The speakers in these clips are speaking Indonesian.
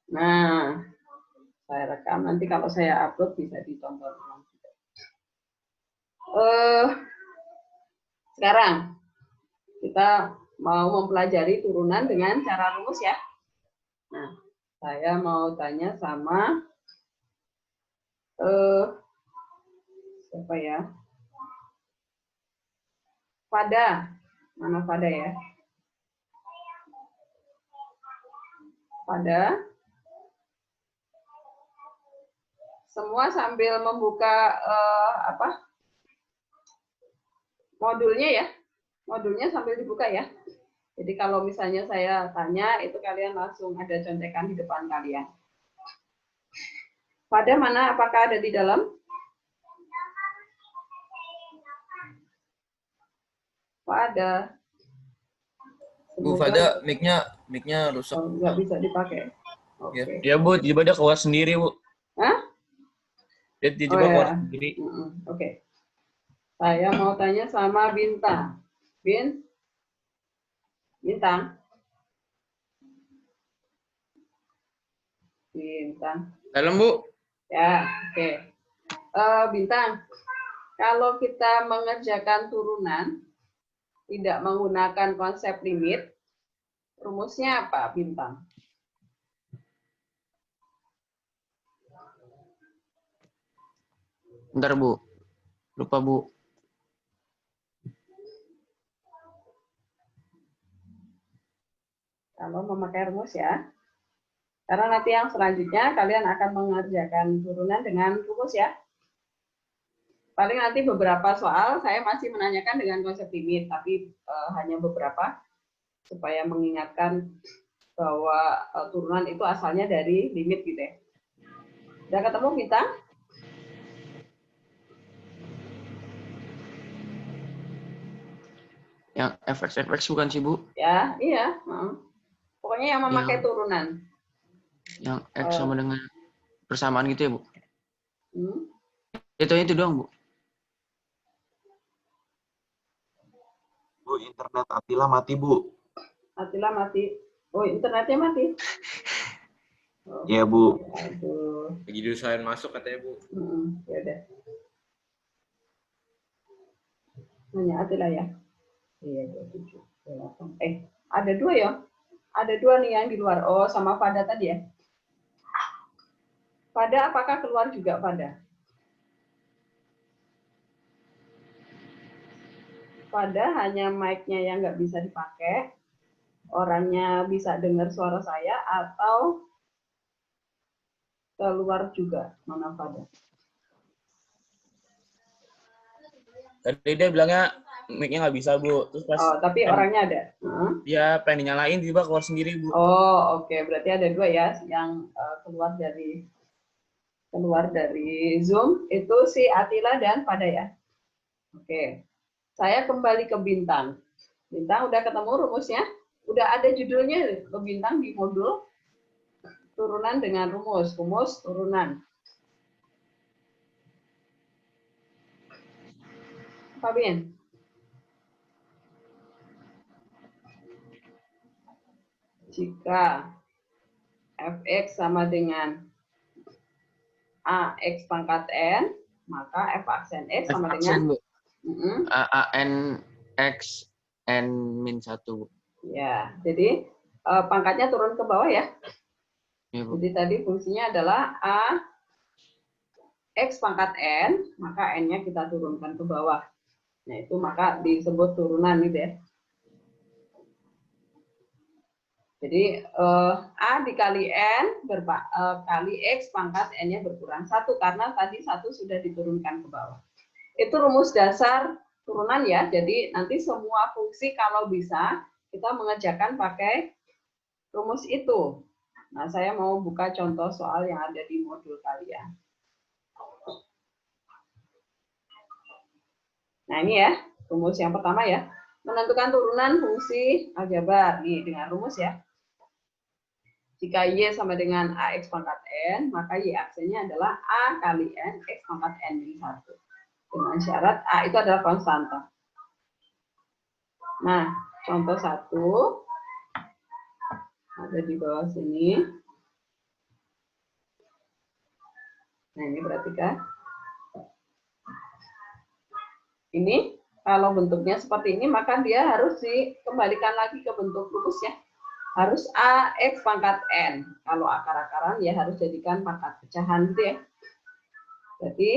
Nah, saya rekam. Nanti kalau saya upload bisa ditonton. Sekarang kita mau mempelajari turunan dengan cara rumus ya. Nah, saya mau tanya sama siapa ya? Pada. Mana pada ya? Pada. Semua sambil membuka modulnya ya. Modulnya sambil dibuka ya. Jadi kalau misalnya saya tanya, itu kalian langsung ada contekan di depan kalian. Pada mana? Apakah ada di dalam? Pada. Bu, Fada, mic-nya rusak. Oh, nggak bisa dipakai. Oke. Ya, Bu, tiba-tiba dia keluar sendiri, Bu. Hah? Dia tiba-tiba keluar sendiri. Oke. Saya mau tanya sama Bintang. Bintang. Dalam, Bu. Ya, oke. Bintang, kalau kita mengerjakan turunan, tidak menggunakan konsep limit, rumusnya apa, Bintang? Bentar, Bu. Lupa, Bu. Kalau memakai rumus ya. Karena nanti yang selanjutnya kalian akan mengerjakan turunan dengan rumus ya. Paling nanti beberapa soal saya masih menanyakan dengan konsep limit, tapi hanya beberapa supaya mengingatkan bahwa turunan itu asalnya dari limit gitu ya. Udah ketemu kita? Yang fx bukan sih, Bu? Ya, iya. Pokoknya yang memakai turunan. Yang X sama dengan persamaan gitu ya, Bu? Itu doang, Bu. Bu, internet Atila mati, Bu. Atila mati. Oh, internetnya mati. Iya, Bu. Aduh. Lagi diusahain masuk katanya, Bu. Ya udah. Hanya Atila ya. Iya, 27. Ada dua ya? Ada dua nih yang di luar. Oh, sama Pada tadi ya? Pada apakah keluar juga Pada? Pada hanya mic-nya yang nggak bisa dipakai. Orangnya bisa dengar suara saya atau keluar juga? Mana Pada? Tadi dia bilangnya mic-nya nggak bisa, Bu. Terus pas tapi orangnya ada? Dia pengen dinyalain, tiba keluar sendiri, Bu. Oh, oke. Berarti ada dua ya yang keluar dari Zoom. Itu si Atila dan Pada ya? Oke. Saya kembali ke Bintang. Bintang udah ketemu rumusnya? Udah ada judulnya ke Bintang di modul turunan dengan rumus. Rumus turunan. Apa, Bin? Jika fx sama dengan ax pangkat n, maka f aksen x sama dengan an x n min 1. Ya, jadi pangkatnya turun ke bawah ya. Ya, Bu. Jadi tadi fungsinya adalah a x pangkat n, maka n-nya kita turunkan ke bawah. Nah, itu maka disebut turunan gitu ya. Jadi a dikali n kali x pangkat n-nya berkurang 1 karena tadi 1 sudah diturunkan ke bawah. Itu rumus dasar turunan ya. Jadi nanti semua fungsi kalau bisa kita mengerjakan pakai rumus itu. Nah, saya mau buka contoh soal yang ada di modul kalian. Nah, ini ya, rumus yang pertama ya. Menentukan turunan fungsi aljabar. Nih, dengan rumus ya. Jika Y sama dengan AX pangkat N, maka Y aksennya adalah A kali N, X pangkat N min 1. Dengan syarat A itu adalah konstanta. Nah, contoh 1. Ada di bawah sini. Nah, ini perhatikan. Ini kalau bentuknya seperti ini, maka dia harus dikembalikan lagi ke bentuk rumus ya. Harus AX pangkat N. Kalau akar-akaran ya harus jadikan pangkat pecahan gitu ya. Jadi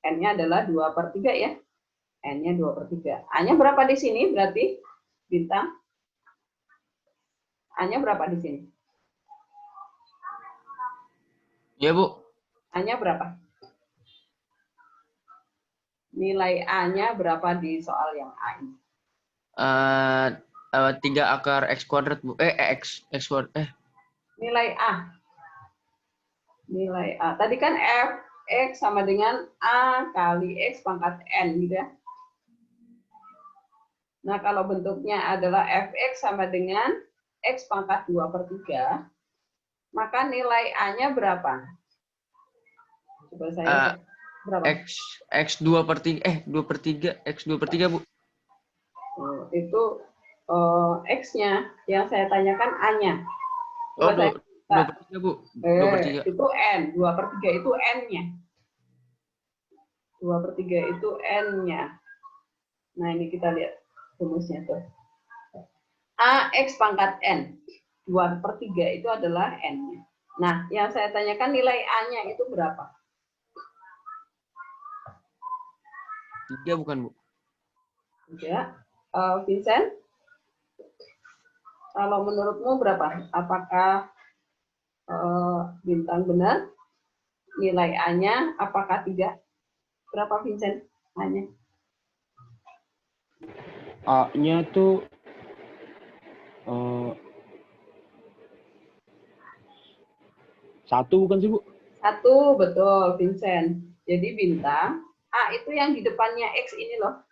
N-nya adalah 2/3 ya. N-nya 2/3. A-nya berapa di sini berarti? Bintang. A-nya berapa di sini? Iya, Bu. A-nya berapa? Nilai A-nya berapa di soal yang A ini? 3 akar X kuadrat, Bu. X kuadrat. Nilai A. Nilai A. Tadi kan Fx sama dengan A kali X pangkat N gitu ya. Nah, kalau bentuknya adalah Fx sama dengan X pangkat 2/3, maka nilai A-nya berapa? Coba saya berapa? X 2/3, 2/3, X 2/3, Bu. Itu X-nya. Yang saya tanyakan A-nya. Oh, 2/3, Bu. 2/3. Itu N. 2/3 itu N-nya. 2/3 itu N-nya. Nah, ini kita lihat rumusnya tuh. AX pangkat N. 2/3 itu adalah N-nya. Nah, yang saya tanyakan nilai A-nya itu berapa? 3 bukan, Bu? 3. Vincent? Kalau menurutmu berapa? Apakah bintang benar? Nilai A-nya apakah tidak? Berapa Vincent? A-nya? A-nya tuh 1 bukan sih, Bu? 1, betul Vincent. Jadi bintang A itu yang di depannya X ini loh.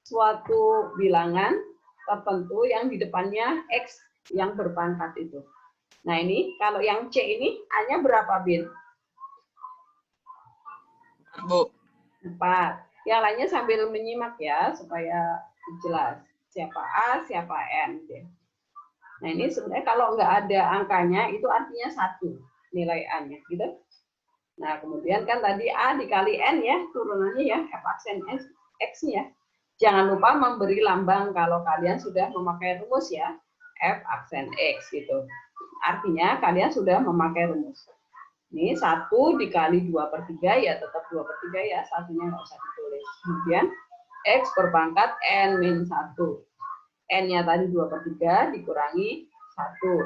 Suatu bilangan tertentu yang di depannya X yang berpangkat itu. Nah, ini kalau yang C ini A-nya berapa, Bin? Bu. 4. Yang lainnya sambil menyimak ya supaya jelas. Siapa A, siapa N. Nah, ini sebenarnya kalau nggak ada angkanya itu artinya 1 nilai A-nya gitu. Nah, kemudian kan tadi A dikali N ya, turunannya ya, F aksen X-nya. Jangan lupa memberi lambang kalau kalian sudah memakai rumus ya, F aksen X gitu. Artinya kalian sudah memakai rumus. Ini 1 dikali 2/3 ya tetap 2/3 ya, satunya nggak usah ditulis. Kemudian X berpangkat N min 1. N-nya tadi 2/3 dikurangi 1.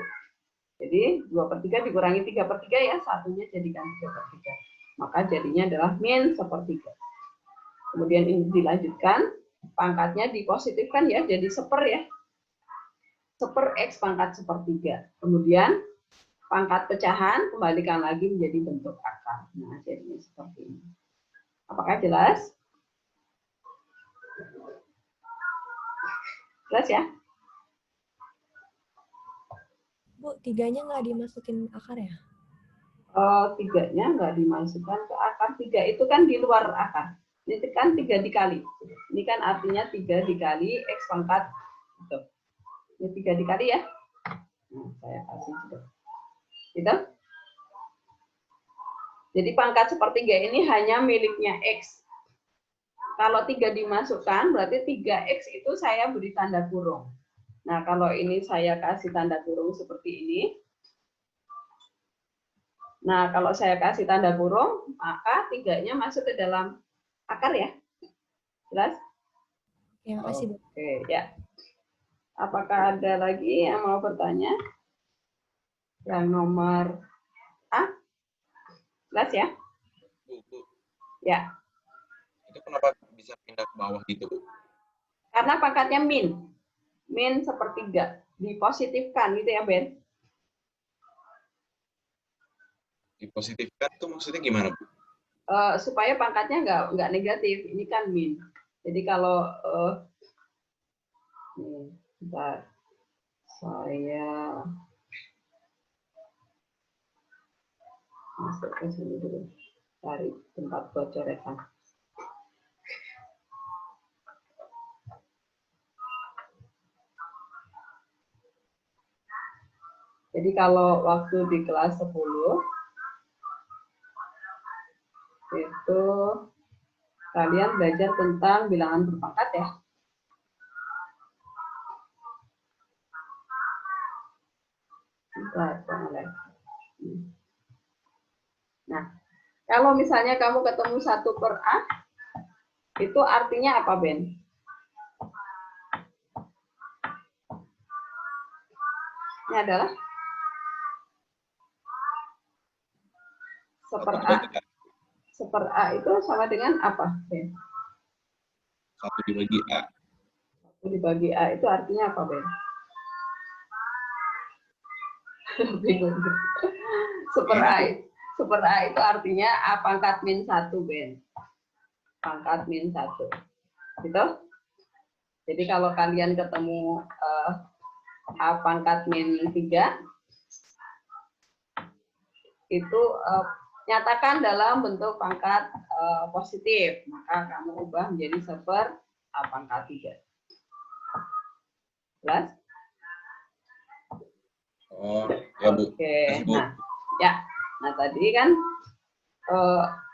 Jadi 2/3 dikurangi 3/3 ya, satunya jadikan 3/3. Maka jadinya adalah min 1/3. Kemudian ini dilanjutkan, pangkatnya dipositifkan ya, jadi 1/4 ya. 1/4 X pangkat 1/3. Kemudian pangkat pecahan kembalikan lagi menjadi bentuk akar. Nah, jadinya seperti ini. Apakah jelas? Jelas ya? Bu, 3-nya nggak dimasukin akar ya? 3-nya nggak dimasukkan ke akar. 3 itu kan di luar akar. Ini kan 3 dikali. Ini kan artinya 3 dikali X pangkat. Ini 3 dikali ya. Nah, saya kasih juga. Gitu. Jadi pangkat 1/3 ini hanya miliknya X. Kalau 3 dimasukkan, berarti 3X itu saya beri tanda kurung. Nah, kalau ini saya kasih tanda kurung seperti ini. Nah, kalau saya kasih tanda kurung, maka 3-nya masuk ke dalam akar ya. Jelas? Ya, makasih, Bu. Oke, ya. Apakah ada lagi yang mau bertanya? Yang nomor A? Jelas ya? Bu. Ya. Itu kenapa bisa pindah ke bawah gitu, Bu? Karena pangkatnya min. Min 1/3. Dipositifkan gitu ya, Ben? Dipositifkan itu maksudnya gimana, Bu? Supaya pangkatnya nggak negatif. Ini kan min. Jadi kalau bentar, saya masuk ke sini dulu. Cari tempat buat coretan. Jadi kalau waktu di kelas 10, itu kalian belajar tentang bilangan berpangkat ya. Nah, kalau misalnya kamu ketemu 1/A, itu artinya apa, Ben? Ini adalah 1/A. 1/A itu sama dengan apa, Ben? 1 dibagi A. 1 dibagi A itu artinya apa, Ben? Bingung. 1/A itu artinya A pangkat min 1, Ben. Pangkat min 1. Gitu? Jadi kalau kalian ketemu A pangkat min 3, itu nyatakan dalam bentuk pangkat positif. Maka kamu ubah menjadi 1/A pangkat 3. Jelas? Oh, ya Bu. Oke. Kasih, Bu. Nah tadi kan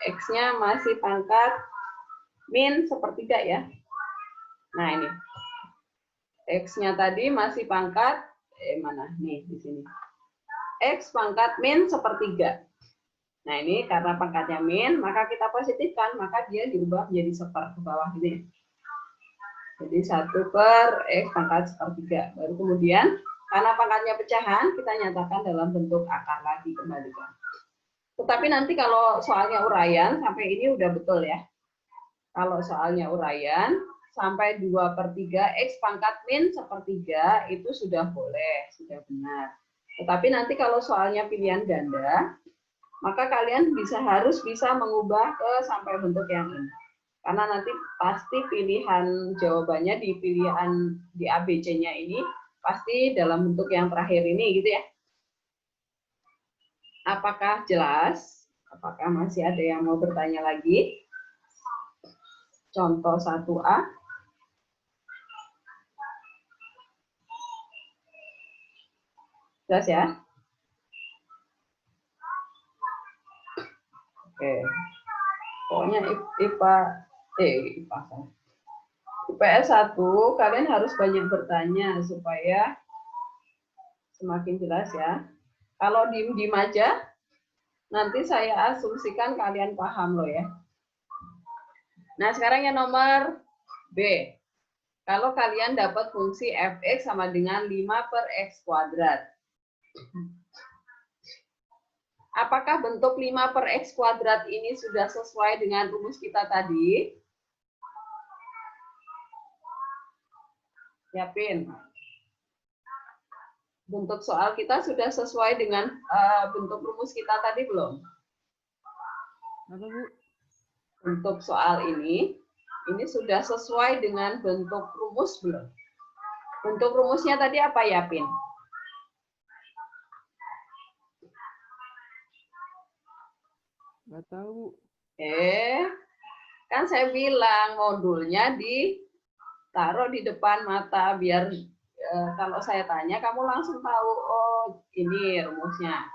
X-nya masih pangkat min 1/3 ya. Nah ini. X-nya tadi masih pangkat, mana? Nih, di sini. X pangkat min 1/3. Nah ini karena pangkatnya min, maka kita positifkan, maka dia diubah menjadi 1 ke bawah ini. Jadi 1/X pangkat 1/3. Baru kemudian, karena pangkatnya pecahan, kita nyatakan dalam bentuk akar lagi, kembalikan. Tetapi nanti kalau soalnya uraian, sampai ini udah betul ya. Kalau soalnya uraian, sampai 2/3 X pangkat min 1/3 itu sudah boleh, sudah benar. Tetapi nanti kalau soalnya pilihan ganda, maka kalian harus bisa mengubah ke sampai bentuk yang ini. Karena nanti pasti pilihan jawabannya di pilihan di ABC-nya ini pasti dalam bentuk yang terakhir ini gitu ya. Apakah jelas? Apakah masih ada yang mau bertanya lagi? Contoh 1A. Jelas ya? Oke. Pokoknya IPS 1 kalian harus banyak bertanya supaya semakin jelas ya. Kalau diem-diem aja, nanti saya asumsikan kalian paham loh ya. Nah sekarang yang nomor B. Kalau kalian dapat fungsi fx sama dengan 5/x kuadrat. Apakah bentuk 5/x kuadrat ini sudah sesuai dengan rumus kita tadi? Siapin. Bentuk soal kita sudah sesuai dengan bentuk rumus kita tadi belum? Apa, Bu? Bentuk soal ini sudah sesuai dengan bentuk rumus belum? Bentuk rumusnya tadi apa ya, Pin? Nggak tahu. Kan saya bilang modulnya ditaruh di depan mata biar kalau saya tanya kamu langsung tahu, oh ini rumusnya.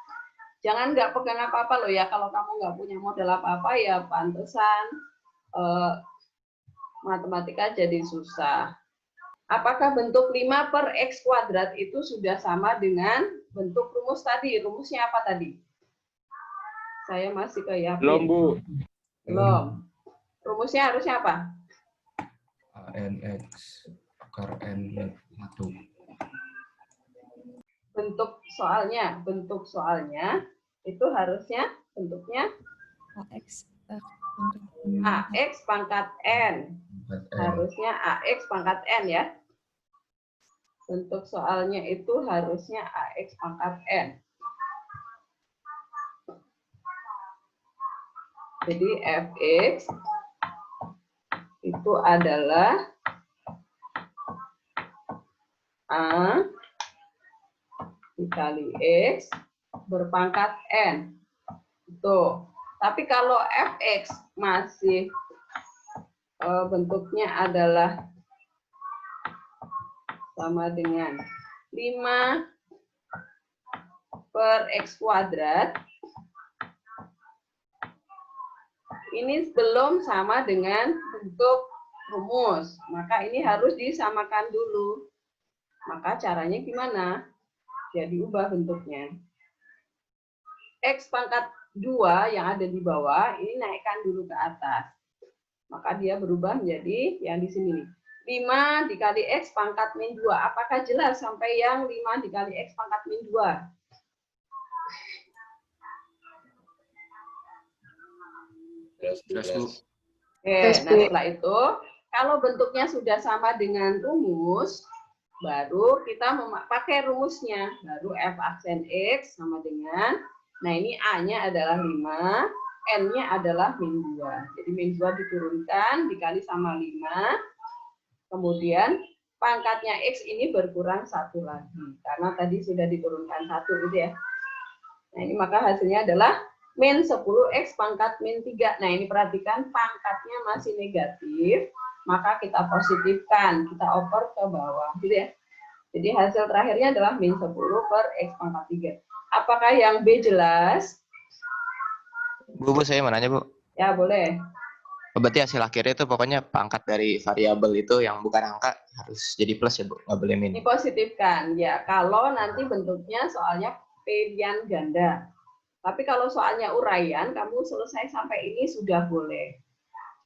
Jangan nggak pegang apa-apa loh ya, kalau kamu nggak punya model apa-apa ya pantesan matematika jadi susah. Apakah bentuk 5/x kuadrat itu sudah sama dengan bentuk rumus tadi? Rumusnya apa tadi? Saya masih ke Yapin. Belum, Bu. Belum. Rumusnya harusnya apa? ANX akar N 1. Bentuk soalnya itu harusnya bentuknya AX pangkat N. Harusnya AX pangkat N ya. Bentuk soalnya itu harusnya AX pangkat N. Jadi fx itu adalah A dikali X berpangkat N. Tuh. Tapi kalau fx masih bentuknya adalah sama dengan 5/x kuadrat, ini belum sama dengan bentuk rumus. Maka ini harus disamakan dulu. Maka caranya gimana? Ya diubah bentuknya. X pangkat 2 yang ada di bawah, ini naikkan dulu ke atas. Maka dia berubah menjadi yang di sini nih. 5 dikali X pangkat min 2. Apakah jelas sampai yang 5 dikali X pangkat min 2? Jelas, Bu. Oke, nah setelah itu, kalau bentuknya sudah sama dengan rumus, baru kita pakai rumusnya. Baru F aksen X sama dengan, nah ini A-nya adalah 5, N-nya adalah min 2. Jadi min 2 diturunkan, dikali sama 5, kemudian pangkatnya X ini berkurang 1 lagi. Karena tadi sudah diturunkan 1 gitu ya. Nah ini maka hasilnya adalah min 10 X pangkat min 3. Nah ini perhatikan pangkatnya masih negatif, maka kita positifkan, kita oper ke bawah gitu ya. Jadi hasil terakhirnya adalah min 10 per X pangkat 3. Apakah yang B jelas? Bu, saya mau nanya, Bu. Ya boleh. Berarti hasil akhirnya itu pokoknya pangkat dari variabel itu yang bukan angka harus jadi plus ya, Bu? Nggak boleh min. Dipositifkan, ya. Kalau nanti bentuknya soalnya pilihan ganda. Tapi kalau soalnya uraian, kamu selesai sampai ini sudah boleh.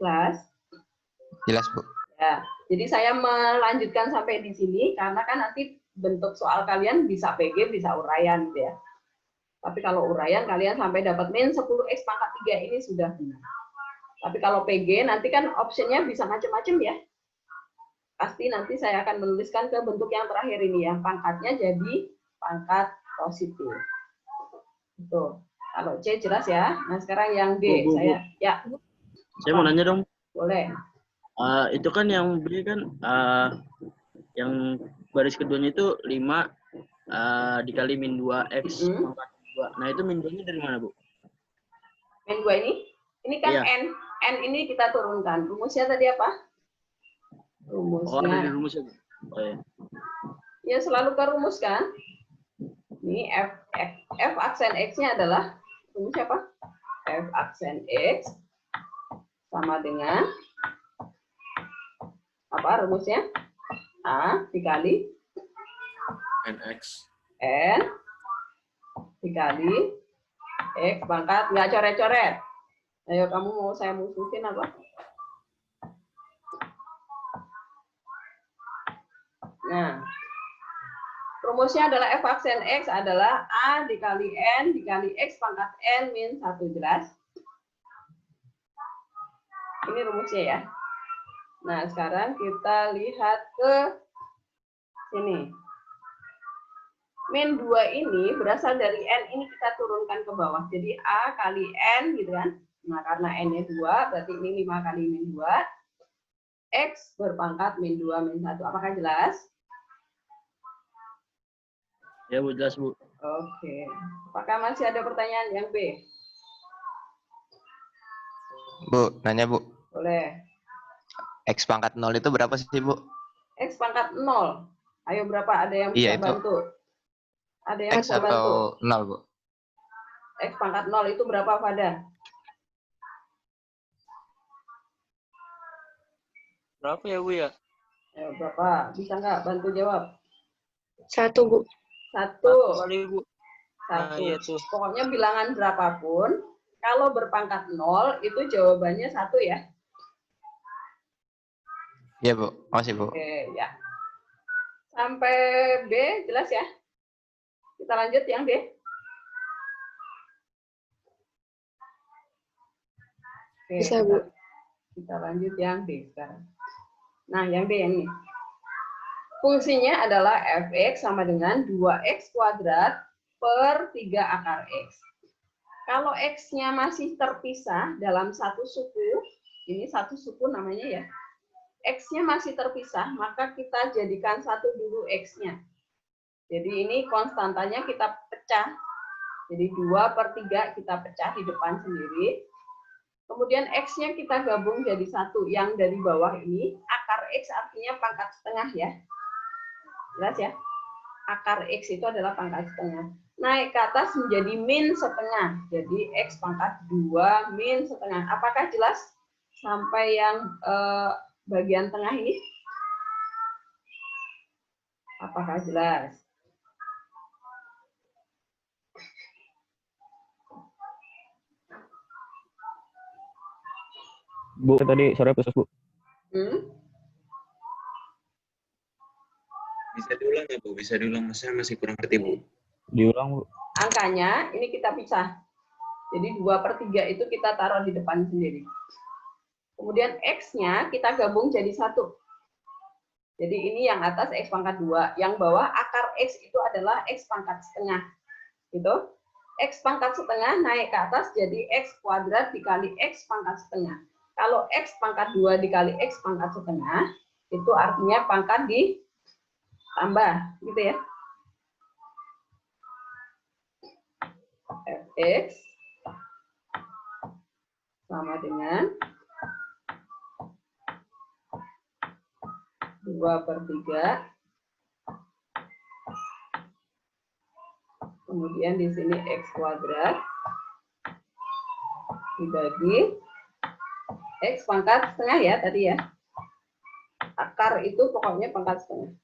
Jelas? Jelas, Bu. Ya, jadi saya melanjutkan sampai di sini karena kan nanti bentuk soal kalian bisa PG, bisa uraian gitu ya. Tapi kalau uraian kalian sampai dapat min 10X pangkat 3 ini sudah benar. Tapi kalau PG nanti kan optionnya bisa macam-macam ya. Pasti nanti saya akan menuliskan ke bentuk yang terakhir ini ya. Pangkatnya jadi pangkat positif. Tuh. Kalau C jelas ya. Nah sekarang yang D saya ya. Saya mau nanya dong. Boleh. Itu kan yang B kan yang baris keduanya itu 5 dikali min 2X pangkat 2. Nah itu min 2-nya dari mana, Bu? Min 2 ini? Ini kan Iya. N ini kita turunkan. Rumusnya tadi apa? Oh, ada di Rumusnya. rumusnya, Bu. Oh ya. Ya selalu ke rumus kan? Ini F aksen X-nya adalah rumusnya apa? F aksen X sama dengan apa rumusnya? A dikali NX. N dikali X pangkat, nggak coret-coret. Ayo kamu mau saya musuhin apa? Nah, rumusnya adalah F aksen X adalah A dikali N dikali X pangkat N min 1, jelas? Ini rumusnya ya. Nah, sekarang kita lihat ke sini. Min 2 ini berasal dari N ini kita turunkan ke bawah. Jadi A kali N gitu kan. Nah, karena N-nya 2, berarti ini 5 kali min 2. X berpangkat min 2 min 1. Apakah jelas? Ya, Bu, jelas, Bu. Oke. Apakah masih ada pertanyaan yang B? Bu, nanya, Bu. Boleh. X pangkat 0 itu berapa sih, Bu? X pangkat 0. Ayo berapa? Ada yang bisa Iya, itu. bantu? Ada yang X bisa bantu? atau 0, Bu? X pangkat 0 itu berapa, Fada? Berapa ya, Bu ya? Ayo, berapa? Bisa nggak bantu jawab? 1, Bu. 1. Kali, Bu. Nah, 1. iya tuh. Pokoknya bilangan berapapun, kalau berpangkat 0, itu jawabannya 1 ya? Iya, Bu. Makasih, Bu. Oke, ya. Sampai B, jelas ya? Kita lanjut yang D. Oke, Bisa, Bu. kita lanjut yang D sekarang. Nah, yang D yang ini. Fungsinya adalah fx sama dengan 2x kuadrat per 3 akar x. Kalau x-nya masih terpisah dalam satu suku, ini satu suku namanya ya, x-nya masih terpisah, maka kita jadikan 1 dulu x-nya. Jadi ini konstantanya kita pecah. Jadi 2 per 3 kita pecah di depan sendiri. Kemudian X-nya kita gabung jadi 1. Yang dari bawah ini, akar X artinya pangkat setengah ya. Jelas ya? Akar X itu adalah pangkat setengah. naik ke atas menjadi min setengah. Jadi X pangkat 2 min setengah. Apakah jelas sampai yang bagian tengah ini? Apakah jelas? Bu, tadi sore putus, Bu. Bisa diulang nggak, Bu? Bisa diulang, saya masih kurang ngerti, Bu. Diulang, Bu. Angkanya ini kita pisah. Jadi 2/3 itu kita taruh di depan sendiri. Kemudian X-nya kita gabung jadi 1. Jadi ini yang atas X pangkat 2. Yang bawah akar X itu adalah X pangkat setengah. Gitu. X pangkat setengah naik ke atas jadi X kuadrat dikali X pangkat setengah. Kalau X pangkat 2 dikali X pangkat setengah, itu artinya pangkat ditambah. Gitu ya. Fx sama dengan 2/3. Kemudian di sini X kuadrat dibagi X pangkat setengah ya tadi ya. Akar itu pokoknya pangkat setengah.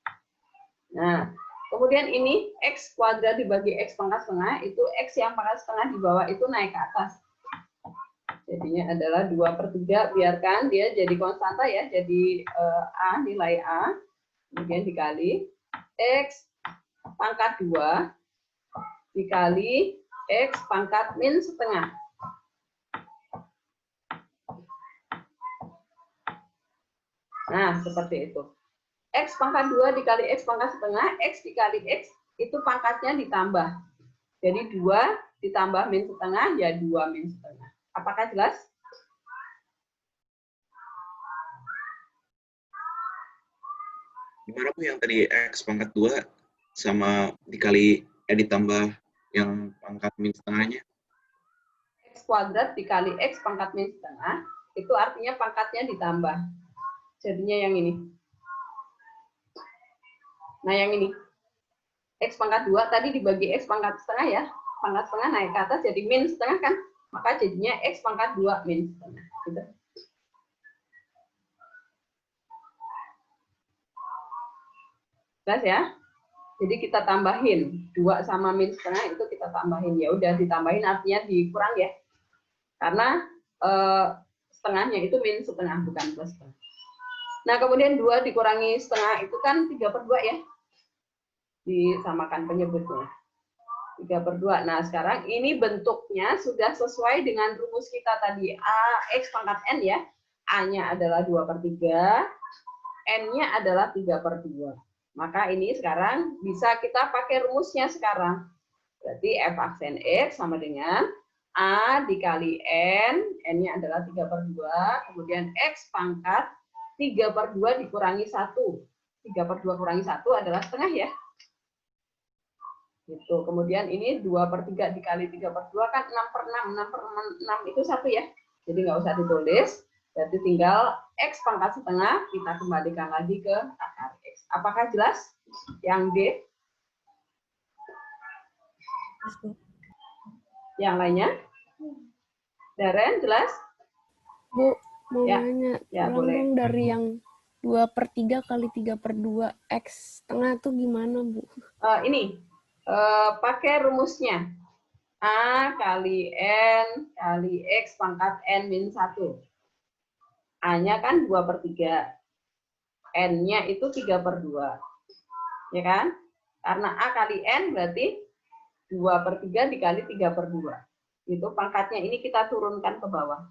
Nah, kemudian ini X kuadrat dibagi X pangkat setengah, itu X yang pangkat setengah di bawah itu naik ke atas. Jadinya adalah 2/3, biarkan dia jadi konstanta ya, jadi A, nilai A, kemudian dikali X pangkat 2 dikali X pangkat min setengah. Nah, seperti itu. X pangkat 2 dikali X pangkat setengah, X dikali X, itu pangkatnya ditambah. Jadi 2 ditambah min setengah, ya 2 min setengah. Apakah jelas? Gimana, Bu, yang tadi X pangkat 2 sama dikali, ditambah yang pangkat min setengahnya? X kuadrat dikali X pangkat min setengah, itu artinya pangkatnya ditambah. Jadinya yang ini. Nah, yang ini. X pangkat 2 tadi dibagi X pangkat setengah ya. Pangkat setengah naik ke atas jadi min setengah kan. Maka jadinya X pangkat 2 min setengah. Gitu. Jelas ya? Jadi kita tambahin. 2 sama min setengah itu kita tambahin. Ya udah ditambahin artinya dikurang ya. Karena setengahnya itu min setengah, bukan plus setengah. Nah, kemudian 2 dikurangi setengah itu kan 3/2 ya. Disamakan penyebutnya. 3/2. Nah, sekarang ini bentuknya sudah sesuai dengan rumus kita tadi. X pangkat N ya. A-nya adalah 2/3. N-nya adalah 3/2. Maka ini sekarang bisa kita pakai rumusnya sekarang. Berarti F aksen X sama dengan A dikali N. N-nya adalah 3/2. Kemudian X pangkat 3/2 dikurangi 1. 3/2 kurangi 1 adalah setengah ya. Gitu. Kemudian ini 2/3 dikali 3/2 kan 6/6. 6/6 itu 1 ya. Jadi nggak usah ditulis. Berarti tinggal X pangkat setengah kita kembalikan lagi ke akar X. Apakah jelas? Yang D? Yang lainnya? Daren, jelas? Bu, mau Ya. nanya, Ya, tolong boleh. dong dari yang 2/3 kali 3/2 X setengah tuh gimana, Bu? Ini, pakai rumusnya. A kali N kali X pangkat N min 1. A-nya kan 2/3. N-nya itu 3/2. Ya kan? Karena A kali N berarti 2/3 dikali 3/2. Itu pangkatnya ini kita turunkan ke bawah.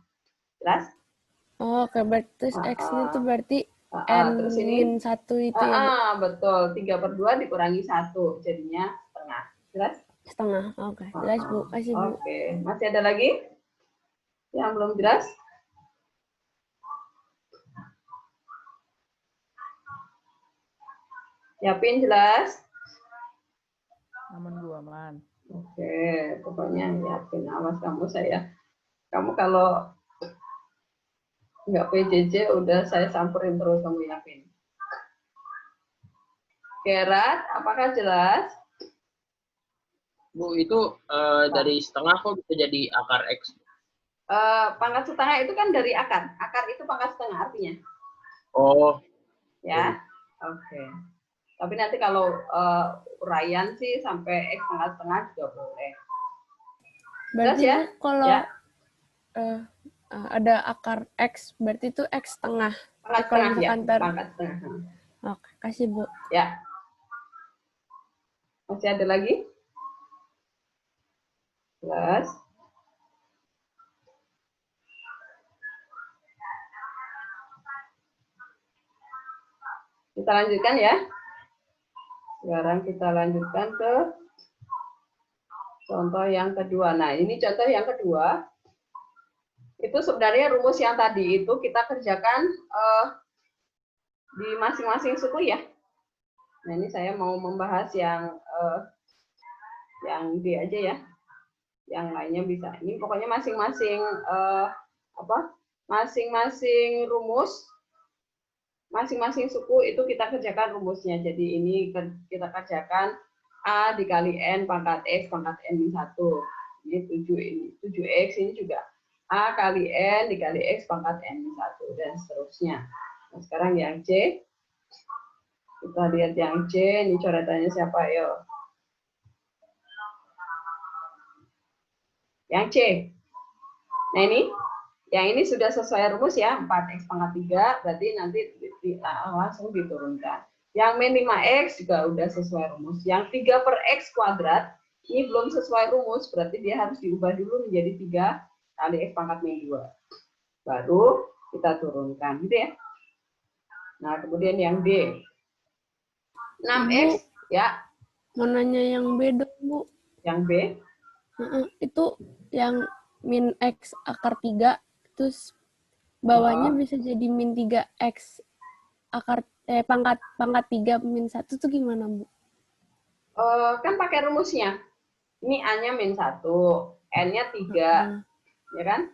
Jelas? Oh, oke, berarti terus X-nya tuh berarti N terus ini min 1 itu ya, Bu? betul. 3/2 dikurangi 1. Jadinya setengah. Jelas? Setengah, oke. Jelas, Bu. Kasih, Bu. Oke. Masih ada lagi yang belum jelas? Yapin jelas? Aman, Bu, aman. Oke, pokoknya Yapin, awas kamu saya. Kamu kalau nggak PJJ udah saya samperin terus kamu Yapin. Gerat, apakah jelas? Bu, itu dari setengah kok bisa jadi akar X? Pangkat setengah itu kan dari akar. Akar itu pangkat setengah artinya. Oh, Ya, oke. Tapi nanti kalau uraian sih sampai X pangkat setengah juga boleh. Berarti ya? Bu, kalau Ya. ada akar X, berarti itu X setengah. Pangkat Kalau setengah ya, misalkan pangkat setengah. Oke, kasih Bu. Ya. Masih ada lagi? Plus. Kita lanjutkan ya. Sekarang kita lanjutkan ke contoh yang kedua. Nah, ini contoh yang kedua. Itu sebenarnya rumus yang tadi itu kita kerjakan di masing-masing suku ya. Nah, ini saya mau membahas yang D aja ya. Yang lainnya bisa. Ini pokoknya masing-masing masing-masing rumus, masing-masing suku itu kita kerjakan rumusnya. Jadi ini kita kerjakan A dikali N pangkat X pangkat N-1. Ini 7X ini juga A kali N dikali X pangkat N-1 dan seterusnya. Nah, sekarang yang C. Kita lihat yang C, ini coretannya siapa? Yo. Yang C. Nah ini, yang ini sudah sesuai rumus ya, 4X pangkat 3, berarti nanti langsung diturunkan. Yang min 5X juga udah sesuai rumus. Yang 3 per X kuadrat, ini belum sesuai rumus, berarti dia harus diubah dulu menjadi 3 kali X pangkat min 2. Baru kita turunkan, gitu ya. Nah, kemudian yang D. 6X, ya. Mau nanya yang B dong, Bu. Yang B. Itu yang min X akar 3, terus bawahnya bisa jadi min 3X akar pangkat 3 min 1 tuh gimana, Bu? Kan pakai rumusnya. Ini A-nya min 1, N-nya 3. Ya kan?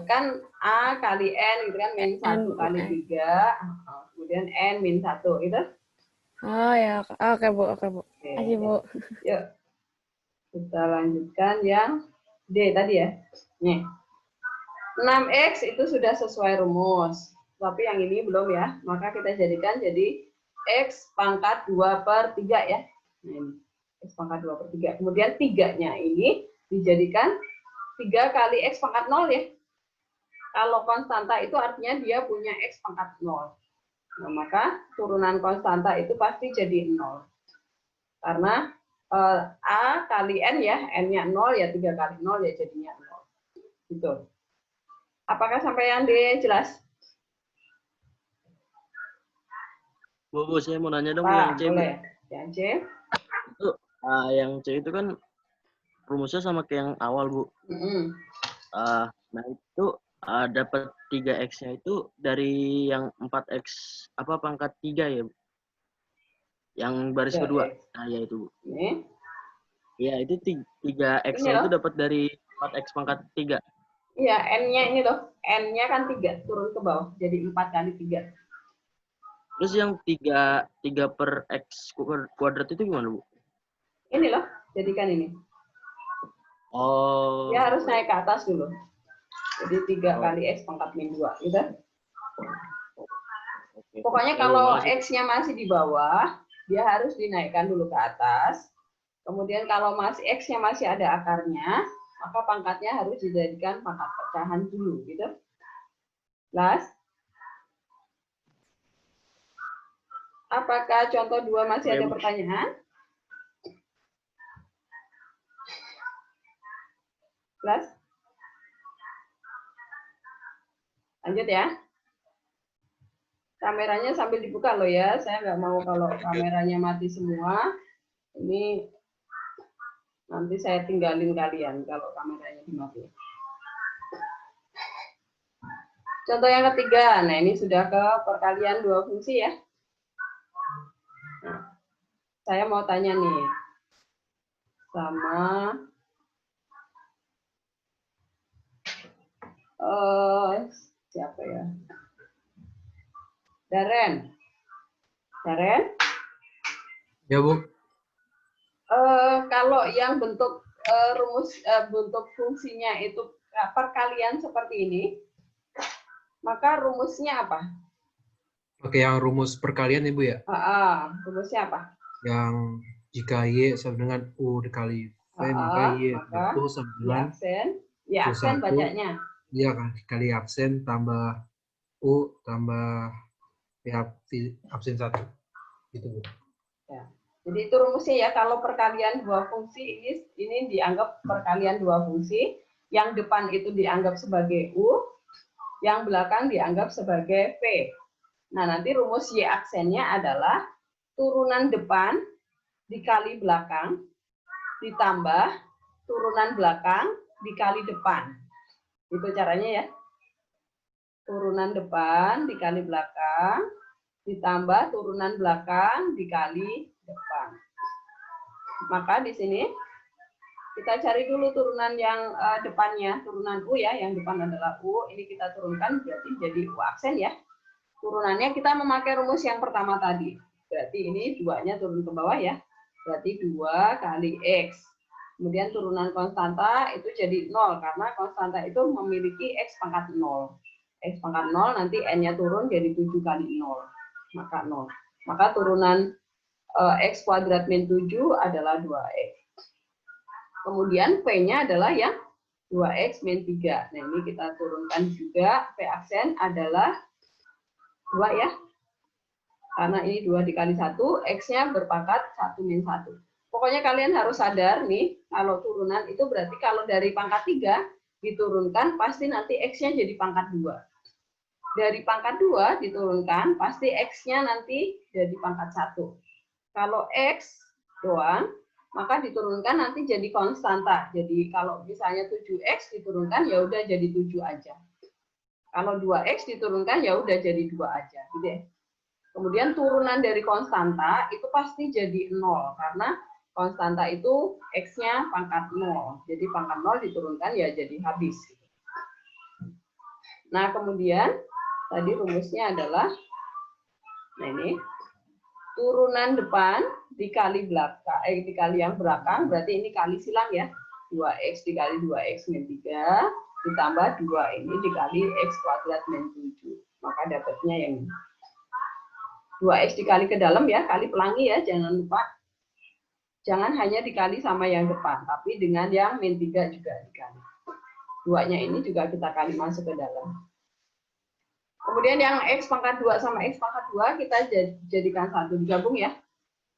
Kan A kali N gitu kan, min 1 kali 3, kemudian N min 1 gitu. Oh ya, oke Bu. Kasih Bu. Yuk. Kita lanjutkan yang D tadi ya. Nih. 6X itu sudah sesuai rumus. Tapi yang ini belum ya. Maka kita jadikan jadi X pangkat 2 per 3 ya. Nah ini. X pangkat 2 per 3. Kemudian 3-nya ini dijadikan 3 kali X pangkat 0 ya. Kalau konstanta itu artinya dia punya X pangkat 0. Nah, maka turunan konstanta itu pasti jadi 0. Karena A kali N ya, N-nya 0 ya 3 kali 0 ya jadinya 0. Gitu. Apakah sampai yang D jelas? Bu, saya mau nanya dong Yang C. Boleh. Yang C. Itu, yang C itu kan rumusnya sama kayak yang awal, Bu. Nah, itu dapat 3X-nya itu dari yang 4X apa pangkat 3 ya, Bu? Yang baris kedua. Nah, ya itu, Bu. Ini. Ya, itu 3X-nya itu dapat dari 4X pangkat 3. Iya, N-nya ini loh. N-nya kan 3, turun ke bawah. Jadi 4 kali 3. Terus yang 3 per X kuadrat itu gimana, Bu? Ini loh, jadikan ini. Oh. Dia harus naik ke atas dulu. Jadi 3 kali X pangkat min 2, gitu. Pokoknya kalau X-nya masih di bawah, dia harus dinaikkan dulu ke atas. Kemudian kalau X-nya masih ada akarnya, maka pangkatnya harus dijadikan pangkat pecahan dulu, gitu. Plus, apakah contoh 2 masih ada pertanyaan? Plus, lanjut ya. Kameranya sambil dibuka loh ya. Saya nggak mau kalau kameranya mati semua. Ini nanti saya tinggalin kalian kalau kameranya dimatiin. Contoh yang ketiga. Nah, ini sudah ke perkalian 2 fungsi ya. Nah, saya mau tanya nih. Sama siapa ya? Daren. Ya, Bu. Kalau yang bentuk bentuk fungsinya itu perkalian seperti ini, maka rumusnya apa? Pakai yang rumus perkalian Ibu ya? Rumusnya apa? Yang jika Y sama dengan U dikali V, maka Y itu sama dengan Y aksen bacanya. Iya kan, dikali aksen tambah U tambah V absen 1. Gitu Bu. Ya. Jadi itu rumusnya ya, kalau perkalian dua fungsi ini dianggap perkalian dua fungsi, yang depan itu dianggap sebagai U, yang belakang dianggap sebagai V. Nah, nanti rumus Y aksennya adalah turunan depan dikali belakang ditambah turunan belakang dikali depan. Itu caranya ya. Turunan depan dikali belakang ditambah turunan belakang dikali depan. Maka di sini kita cari dulu turunan yang depannya, turunan U ya, yang depan adalah U, ini kita turunkan berarti jadi U aksen ya. Turunannya kita memakai rumus yang pertama tadi. Berarti ini 2-nya turun ke bawah ya. Berarti 2 kali X. Kemudian turunan konstanta itu jadi 0 karena konstanta itu memiliki X pangkat 0. X pangkat 0 nanti N-nya turun jadi 7 kali 0. Maka 0. Maka turunan X kuadrat min 7 adalah 2X. Kemudian V-nya adalah yang 2X min 3. Nah ini kita turunkan juga. V aksen adalah 2 ya. Karena ini 2 dikali 1, X-nya berpangkat 1 min 1. Pokoknya kalian harus sadar nih, kalau turunan itu berarti kalau dari pangkat 3 diturunkan, pasti nanti X-nya jadi pangkat 2. Dari pangkat 2 diturunkan, pasti X-nya nanti jadi pangkat 1. Kalau X doang, maka diturunkan nanti jadi konstanta. Jadi kalau misalnya 7X diturunkan, ya udah jadi 7 aja. Kalau 2X diturunkan, ya udah jadi 2 aja. Gitu ya. Kemudian turunan dari konstanta itu pasti jadi 0, karena konstanta itu X-nya pangkat 0. Jadi pangkat 0 diturunkan, ya jadi habis. Nah, kemudian tadi rumusnya adalah, nah ini, turunan depan dikali belakang, dikali yang belakang, berarti ini kali silang ya. 2X dikali 2X min 3, ditambah 2 ini dikali X kuadrat min 7. Maka dapatnya yang ini. 2X dikali ke dalam ya, kali pelangi ya, jangan lupa. Jangan hanya dikali sama yang depan, tapi dengan yang min 3 juga dikali. 2-nya ini juga kita kali masuk ke dalam. Kemudian yang X pangkat 2 sama X pangkat 2 kita jadikan satu, digabung ya.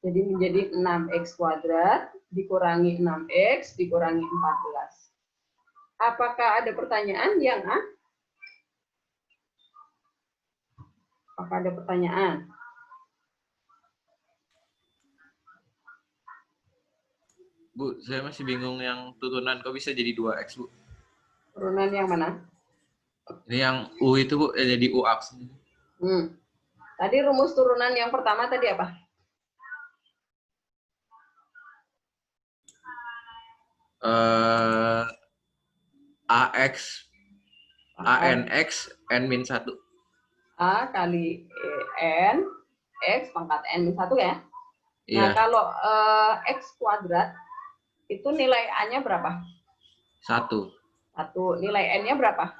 Jadi menjadi 6X kuadrat dikurangi 6X dikurangi 14. Apakah ada pertanyaan yang A? Apakah ada pertanyaan? Bu, saya masih bingung yang turunan kok bisa jadi 2X, Bu? Turunan yang mana? Ini yang U itu, Bu, jadi U aksen. Tadi rumus turunan yang pertama tadi apa? ANX, N-1. A kali N, X pangkat N min 1 ya? Iya. Nah, kalau X kuadrat, itu nilai A-nya berapa? 1. Nilai N-nya berapa?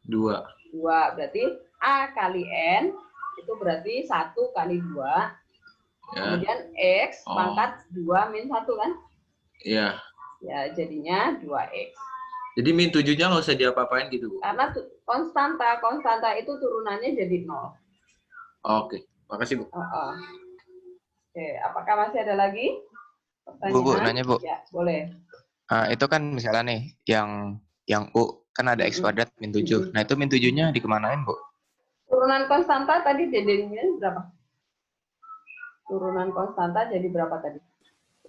2. 2, berarti A kali N, itu berarti 1 kali 2. Ya. Kemudian X pangkat 2 min 1 kan? Iya. Ya, jadinya 2X. Jadi min 7-nya nggak usah diapa-apain gitu, Bu? Karena konstanta itu turunannya jadi 0. Oke, makasih, Bu. Oke, apakah masih ada lagi pertanyaan? Bu, nanya, Bu. Ya, boleh. Itu kan misalnya nih, yang U kan ada X kuadrat min 7. Nah, itu min 7-nya dikemanain, Bu? Turunan konstanta tadi jadinya berapa? Turunan konstanta jadi berapa tadi?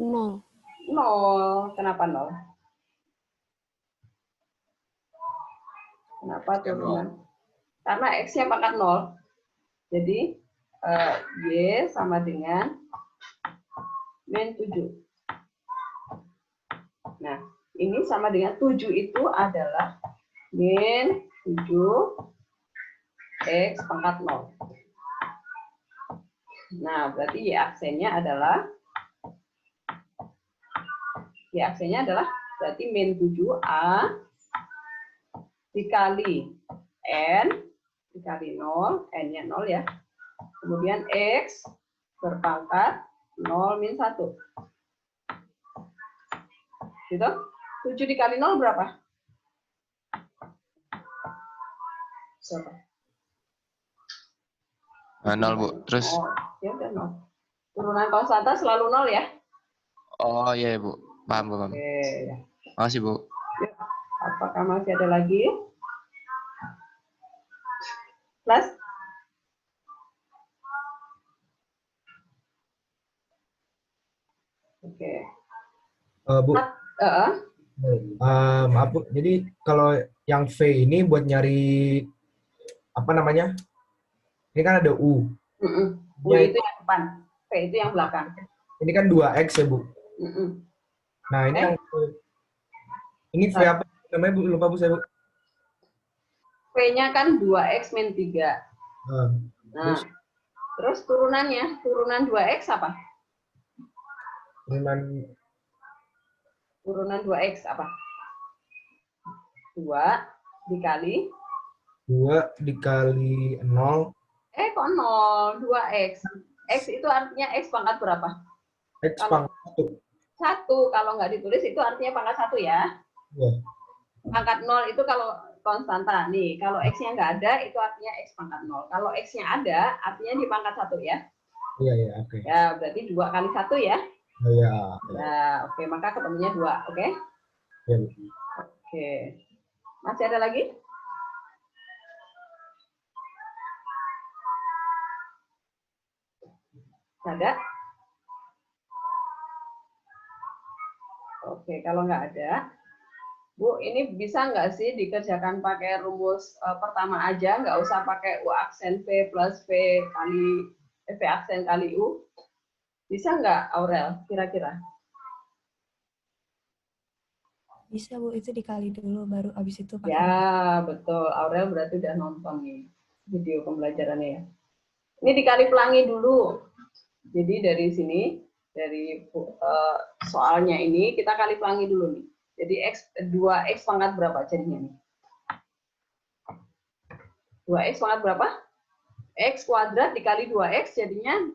0. 0. Kenapa 0? Kenapa turunan? Karena X-nya pangkat 0. Jadi, Y sama dengan min 7. Nah, ini sama dengan 7 itu adalah min 7 X pangkat 0. Nah, berarti Y aksennya adalah Aksennya adalah berarti min 7A dikali N dikali 0, N-nya 0 ya. Kemudian X berpangkat 0 min 1. Gitu? 7 dikali 0 berapa? Berapa? 0, Bu. Terus? Oh, ya udah 0. Turunan konstanta selalu 0 ya? Oh iya, Bu. Paham, Bu. Paham. Oke, ya. Makasih, Bu. Yuk, apakah masih ada lagi? Plus? Oke. Bu, maaf Bu. Jadi kalau yang V ini buat nyari apa namanya? Ini kan ada U. U itu yang depan, V itu yang belakang. Ini kan 2X ya Bu. Nah ini yang ini V apa namanya Bu? Lupa Bu saya Bu. V-nya kan 2X min 3. Nah, terus turunannya, turunan 2X apa? Turunan 2X apa? 2 dikali 2 dikali 0. Kok 0? 2X. X itu artinya X pangkat berapa? X pangkat 1. Kalau nggak ditulis itu artinya pangkat 1 ya. Iya. Pangkat 0 itu kalau konstanta. Nih, kalau X-nya nggak ada, itu artinya X pangkat 0. Kalau X-nya ada, artinya di pangkat 1 ya. Iya, iya, oke. Ya, berarti 2 kali 1 ya. Iya. Ya, oke. Maka ketemunya 2, oke? Iya, Bu. Oke. Masih ada lagi? Ada? Oke, kalau nggak ada, Bu, ini bisa nggak sih dikerjakan pakai rumus pertama aja, nggak usah pakai U aksen V plus V kali V aksen kali U? Bisa nggak, Aurel, kira-kira? Bisa Bu, itu dikali dulu baru abis itu pakai. Ya, betul. Aurel berarti udah nonton nih video pembelajarannya ya. Ini dikali pelangi dulu. Jadi dari sini, dari soalnya ini, kita kali pelangi dulu nih. Jadi 2X pangkat berapa jadinya nih? 2X pangkat berapa? X kuadrat dikali 2X jadinya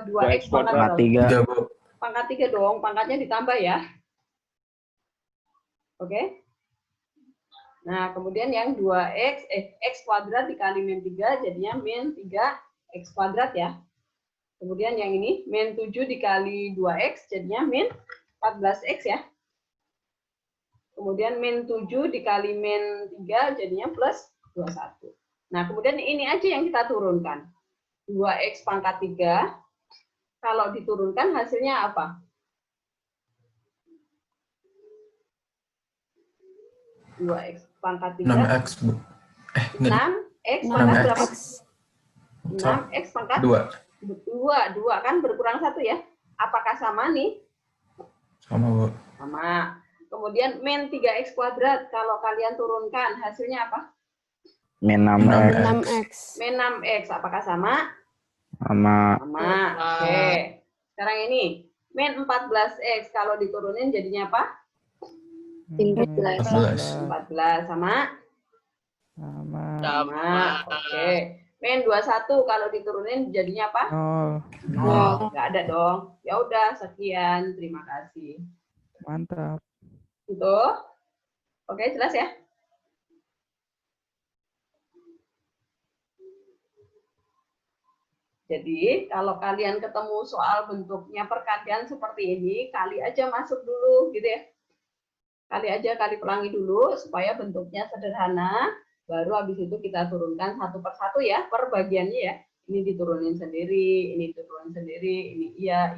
2X pangkat berapa? 3. Pangkat 3 dong, pangkatnya ditambah ya. Oke? Nah, kemudian yang 2X, X kuadrat dikali min 3 jadinya min 3X kuadrat ya. Kemudian yang ini, min 7 dikali 2X jadinya min 14X ya. Kemudian min 7 dikali min 3 jadinya plus 21. Nah, kemudian ini aja yang kita turunkan. 2X pangkat 3, kalau diturunkan hasilnya apa? 2X pangkat 3. 6X, Bu. 6X pangkat berapa? 6X pangkat 2. 2 kan berkurang 1 ya. Apakah sama nih? Sama, Bu. Sama. Kemudian min 3X kuadrat, kalau kalian turunkan, hasilnya apa? Min 6X. 6X. Min 6X, apakah sama? Sama. Sama. Oke. Sekarang ini, min 14X, kalau diturunin jadinya apa? 14. Sama? Sama. Oke. Min 21, kalau diturunin jadinya apa? 0. Nggak ada dong. Ya udah, sekian. Terima kasih. Mantap. Itu. Oke, jelas ya? Jadi, kalau kalian ketemu soal bentuknya perkalian seperti ini, kali aja masuk dulu, gitu ya. Kali pelangi dulu, supaya bentuknya sederhana, baru habis itu kita turunkan satu per satu ya, per bagiannya ya. Ini diturunin sendiri, ini diturunin sendiri, ini iya,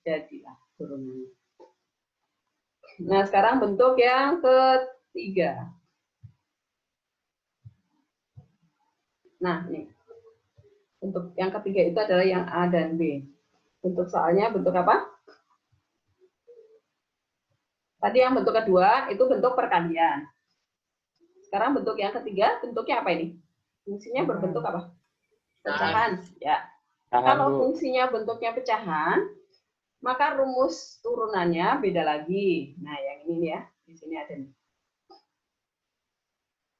jadilah turunannya. Nah, sekarang bentuk yang ketiga. Nah, nih. Bentuk yang ketiga itu adalah yang A dan B. Bentuk soalnya bentuk apa? Tadi yang bentuk kedua itu bentuk perkalian. Sekarang bentuk yang ketiga, bentuknya apa ini? Fungsinya berbentuk apa? Pecahan. Ya. Kalau fungsinya bentuknya pecahan, maka rumus turunannya beda lagi. Nah, yang ini ya, di sini ada nih.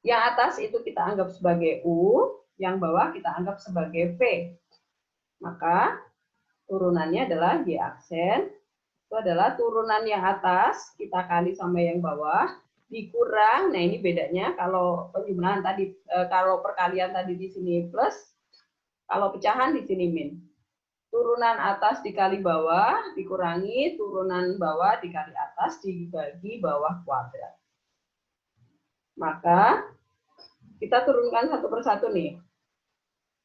Yang atas itu kita anggap sebagai U, yang bawah kita anggap sebagai V. Maka turunannya adalah G aksen. Itu adalah turunan yang atas, kita kali sama yang bawah, dikurang, nah ini bedanya kalau penjumlahan tadi, kalau perkalian tadi di sini plus, kalau pecahan di sini min. Turunan atas dikali bawah, dikurangi, turunan bawah dikali atas, dibagi bawah kuadrat. Maka, kita turunkan satu persatu nih.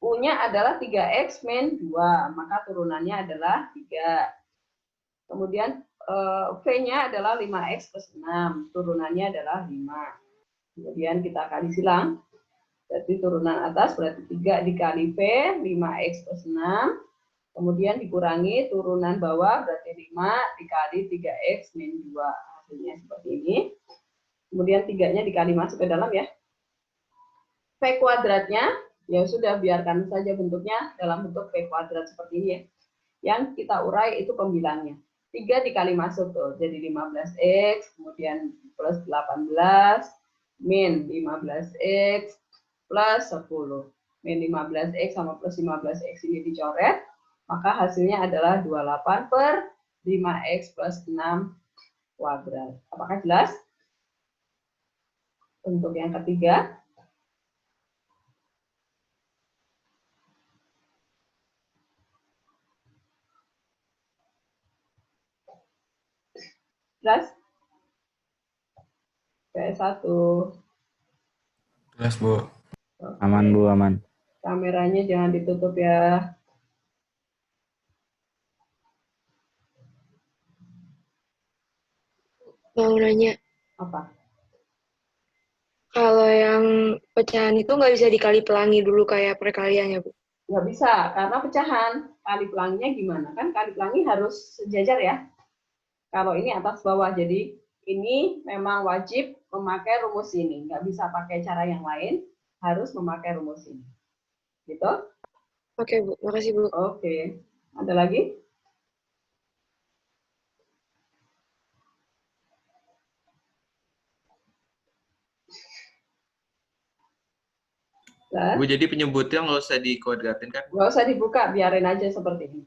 U-nya adalah 3X min 2, maka turunannya adalah 3. Kemudian V-nya adalah 5X plus 6, turunannya adalah 5. Kemudian kita kali silang, berarti turunan atas berarti 3 dikali V, 5X plus 6. Kemudian dikurangi turunan bawah berarti 5 dikali 3X min 2. Hasilnya seperti ini. Kemudian 3-nya dikali masuk ke dalam ya. V kuadratnya, ya sudah biarkan saja bentuknya dalam bentuk V kuadrat seperti ini ya. Yang kita urai itu pembilangnya. 3 dikali masuk tuh, jadi 15X, kemudian plus 18, min 15X, plus 10. Min 15X sama plus 15X ini dicoret, maka hasilnya adalah 28 per 5X plus 6 kuadrat. Apakah jelas? Untuk yang ketiga. Jelas? PS1. Jelas, Bu. Aman, Bu, aman. Kameranya jangan ditutup ya. Mau nanya, Apa? kalau yang pecahan itu nggak bisa dikali pelangi dulu kayak perkaliannya, Bu? Nggak bisa, karena pecahan. Kali pelanginya gimana? Kan kali pelangi harus sejajar ya. Kalau ini atas bawah, jadi ini memang wajib memakai rumus ini. Nggak bisa pakai cara yang lain, harus memakai rumus ini. Gitu? Oke, Bu. Makasih, Bu. Oke. Ada lagi? Bu, jadi penyebutnya nggak usah dikuadratin kan? Nggak usah dibuka, biarin aja seperti ini.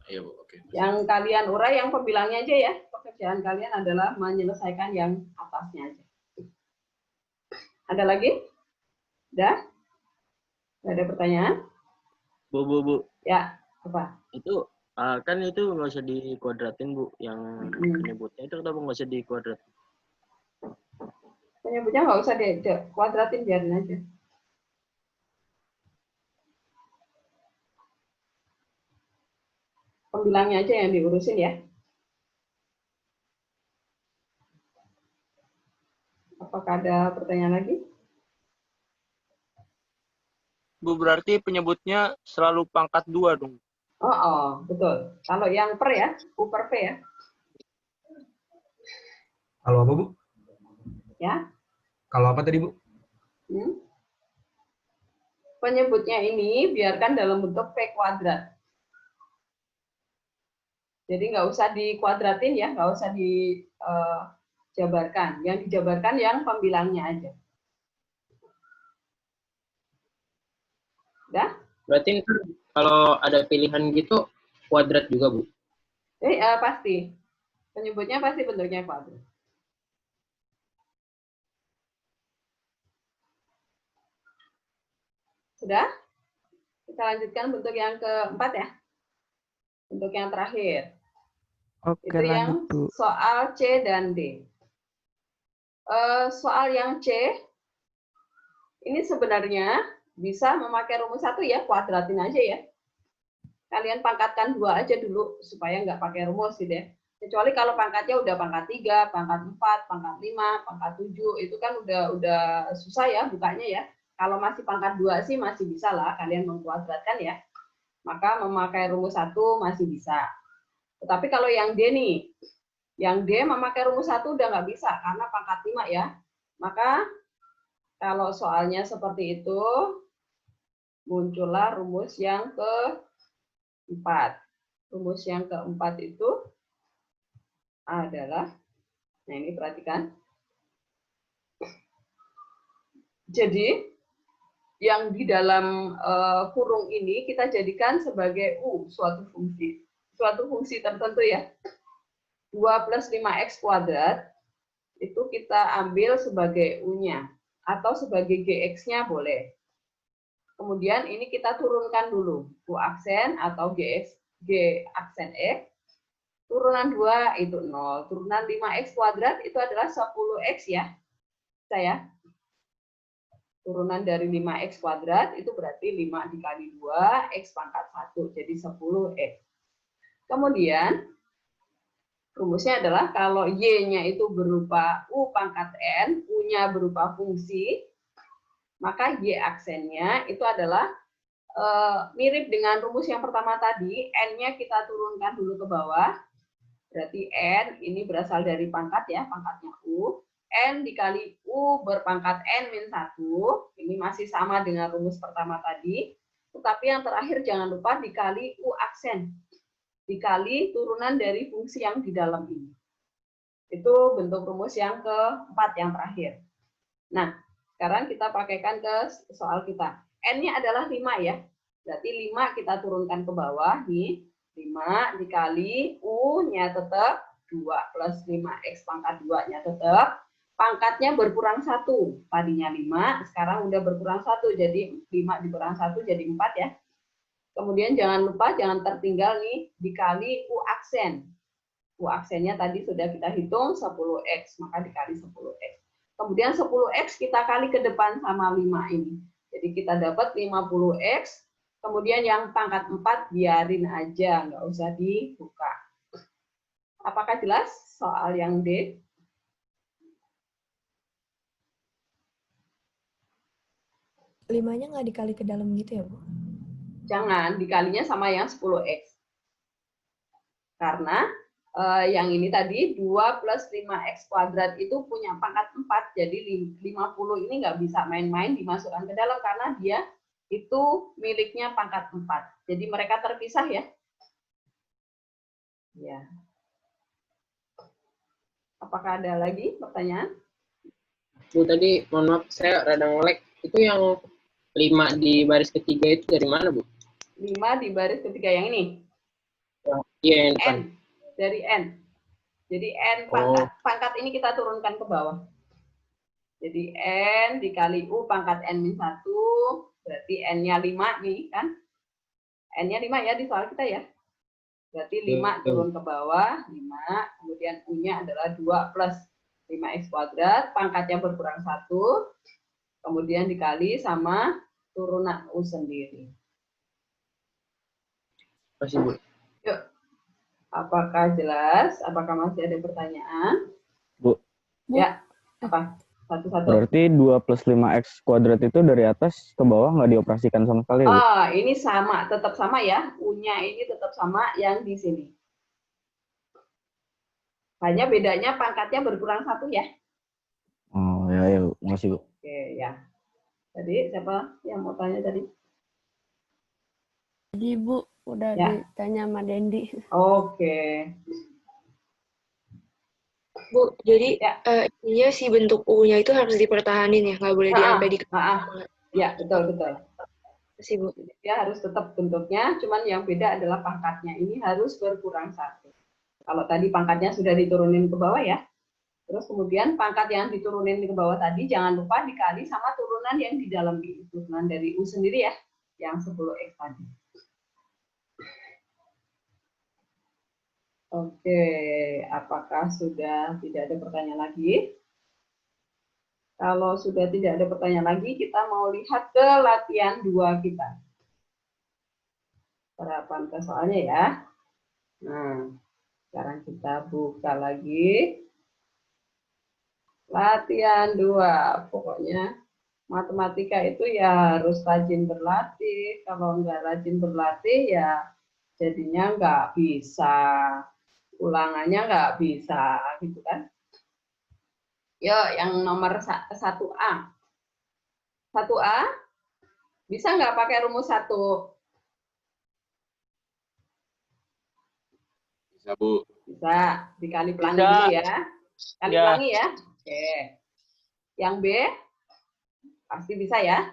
Iya, Bu. Oke. Yang kalian urai, yang pembilangnya aja ya. Pekerjaan kalian adalah menyelesaikan yang atasnya aja. Ada lagi? Udah? Nggak ada pertanyaan? Bu. Ya, apa? Itu kan itu nggak usah dikuadratin, Bu. Yang penyebutnya itu kenapa nggak usah dikuadratin? Penyebutnya nggak usah dikuadratin, biarin aja. Pembilangnya aja yang diurusin ya. Apakah ada pertanyaan lagi? Bu, berarti penyebutnya selalu pangkat 2 dong. Oh, betul. Kalau yang per ya, U per V ya. Kalau apa, Bu? Ya. Kalau apa tadi, Bu? Penyebutnya ini biarkan dalam bentuk V kuadrat. Jadi nggak usah dikuadratin ya, nggak usah dijabarkan. Yang dijabarkan yang pembilangnya aja. Udah? Berarti kalau ada pilihan gitu, kuadrat juga, Bu? Pasti. Penyebutnya pasti bentuknya kuadrat. Sudah? Kita lanjutkan bentuk yang keempat ya. Bentuk yang terakhir. Oke, Itu yang lanjut, Bu. soal C dan D. Soal yang C, ini sebenarnya bisa memakai rumus 1 ya, kuadratin aja ya. Kalian pangkatkan 2 aja dulu, supaya nggak pakai rumus gitu ya. Kecuali kalau pangkatnya udah pangkat 3, pangkat 4, pangkat 5, pangkat 7, itu kan udah susah ya bukanya ya. Kalau masih pangkat 2 sih masih bisa lah kalian mengkuadratkan ya. Maka memakai rumus 1 masih bisa. Tetapi kalau yang D nih, yang D memakai rumus 1 udah nggak bisa karena pangkat 5 ya. Maka kalau soalnya seperti itu, muncullah rumus yang keempat. Rumus yang keempat itu adalah, nah ini perhatikan. Jadi yang di dalam kurung ini kita jadikan sebagai U, suatu fungsi tertentu ya. 2 plus 5x kuadrat itu kita ambil sebagai U-nya atau sebagai GX-nya boleh. Kemudian ini kita turunkan dulu, U aksen atau G aksen X. Turunan 2 itu 0. Turunan 5x kuadrat itu adalah 10x ya. Saya. Turunan dari 5x kuadrat itu berarti 5 dikali 2, x pangkat 1. Jadi 10x. Kemudian, rumusnya adalah kalau y-nya itu berupa u pangkat n, u-nya berupa fungsi, maka y aksennya itu adalah mirip dengan rumus yang pertama tadi, n-nya kita turunkan dulu ke bawah. Berarti n ini berasal dari pangkat ya, pangkatnya u. N dikali u berpangkat n min 1. Ini masih sama dengan rumus pertama tadi. Tetapi yang terakhir jangan lupa dikali u aksen. Dikali turunan dari fungsi yang di dalam ini. Itu bentuk rumus yang keempat, yang terakhir. Nah, sekarang kita pakaikan ke soal kita. N-nya adalah 5 ya. Berarti 5 kita turunkan ke bawah. Nih, 5 dikali U-nya tetap 2 plus 5X pangkat 2-nya tetap. Pangkatnya berkurang 1. Tadinya 5, sekarang udah berkurang 1. Jadi 5 dikurang 1 jadi 4 ya. Kemudian jangan lupa, jangan tertinggal nih, dikali U aksen. U aksennya tadi sudah kita hitung 10X, maka dikali 10X. Kemudian 10X kita kali ke depan sama 5 ini. Jadi kita dapat 50X. Kemudian yang pangkat 4 biarin aja, nggak usah dibuka. Apakah jelas soal yang D? Limanya nggak dikali ke dalam gitu ya, Bu? Jangan, dikalinya sama yang 10X. Karena yang ini tadi 2 plus 5X kuadrat itu punya pangkat 4, jadi 50 ini nggak bisa main-main dimasukkan ke dalam karena dia itu miliknya pangkat 4. Jadi mereka terpisah ya. Ya. Apakah ada lagi pertanyaan? Bu, tadi mohon maaf saya rada nge-lag. Itu yang 5 di baris ketiga itu dari mana, Bu? 5 di baris ketiga yang ini? Iya, N. Dari N. Jadi N pangkat ini kita turunkan ke bawah. Jadi N dikali U pangkat N-1, berarti N-nya 5 nih kan. N-nya 5 ya di soal kita ya. Berarti 5 turun ke bawah, 5. Kemudian U-nya adalah 2 plus 5X kuadrat, pangkatnya berkurang 1. Kemudian dikali sama turunan U sendiri. Masih, Bu. Yuk. Apakah jelas? Apakah masih ada pertanyaan? Bu. Ya, apa? Satu-satu. Berarti 2 plus 5X kuadrat itu dari atas ke bawah nggak dioperasikan sama sekali, Bu? Ah, ini sama, tetap sama ya. U-nya ini tetap sama yang di sini. Hanya bedanya pangkatnya berkurang 1 ya. Oh, ya, makasih, Bu. Oke, ya. Tadi siapa yang mau tanya tadi? Jadi, Bu, udah Ya. ditanya sama Dendi. Oke. Bu, jadi ininya si bentuk U-nya itu harus dipertahanin ya, nggak boleh diambil di. Ya, betul. Sih, Bu. Dia harus tetap bentuknya, cuman yang beda adalah pangkatnya. Ini harus berkurang 1. Kalau tadi pangkatnya sudah diturunin ke bawah ya. Terus kemudian pangkat yang diturunin ke bawah tadi jangan lupa dikali sama turunan yang di dalam ini. Turunan dari U sendiri ya, yang 10X tadi. Oke, apakah sudah tidak ada pertanyaan lagi? Kalau sudah tidak ada pertanyaan lagi, kita mau lihat ke latihan 2 kita. Serapan ke soalnya ya. Nah, sekarang kita buka lagi. Latihan 2. Pokoknya matematika itu ya harus rajin berlatih. Kalau nggak rajin berlatih ya jadinya nggak bisa. Ulangannya nggak bisa, gitu kan. Yuk, yang nomor 1A. 1A, bisa nggak pakai rumus 1? Bisa, Bu. Bisa. Dikali pelangi Bisa. dulu ya. Kali Ya. pelangi ya. Oke. Yang B, pasti bisa ya.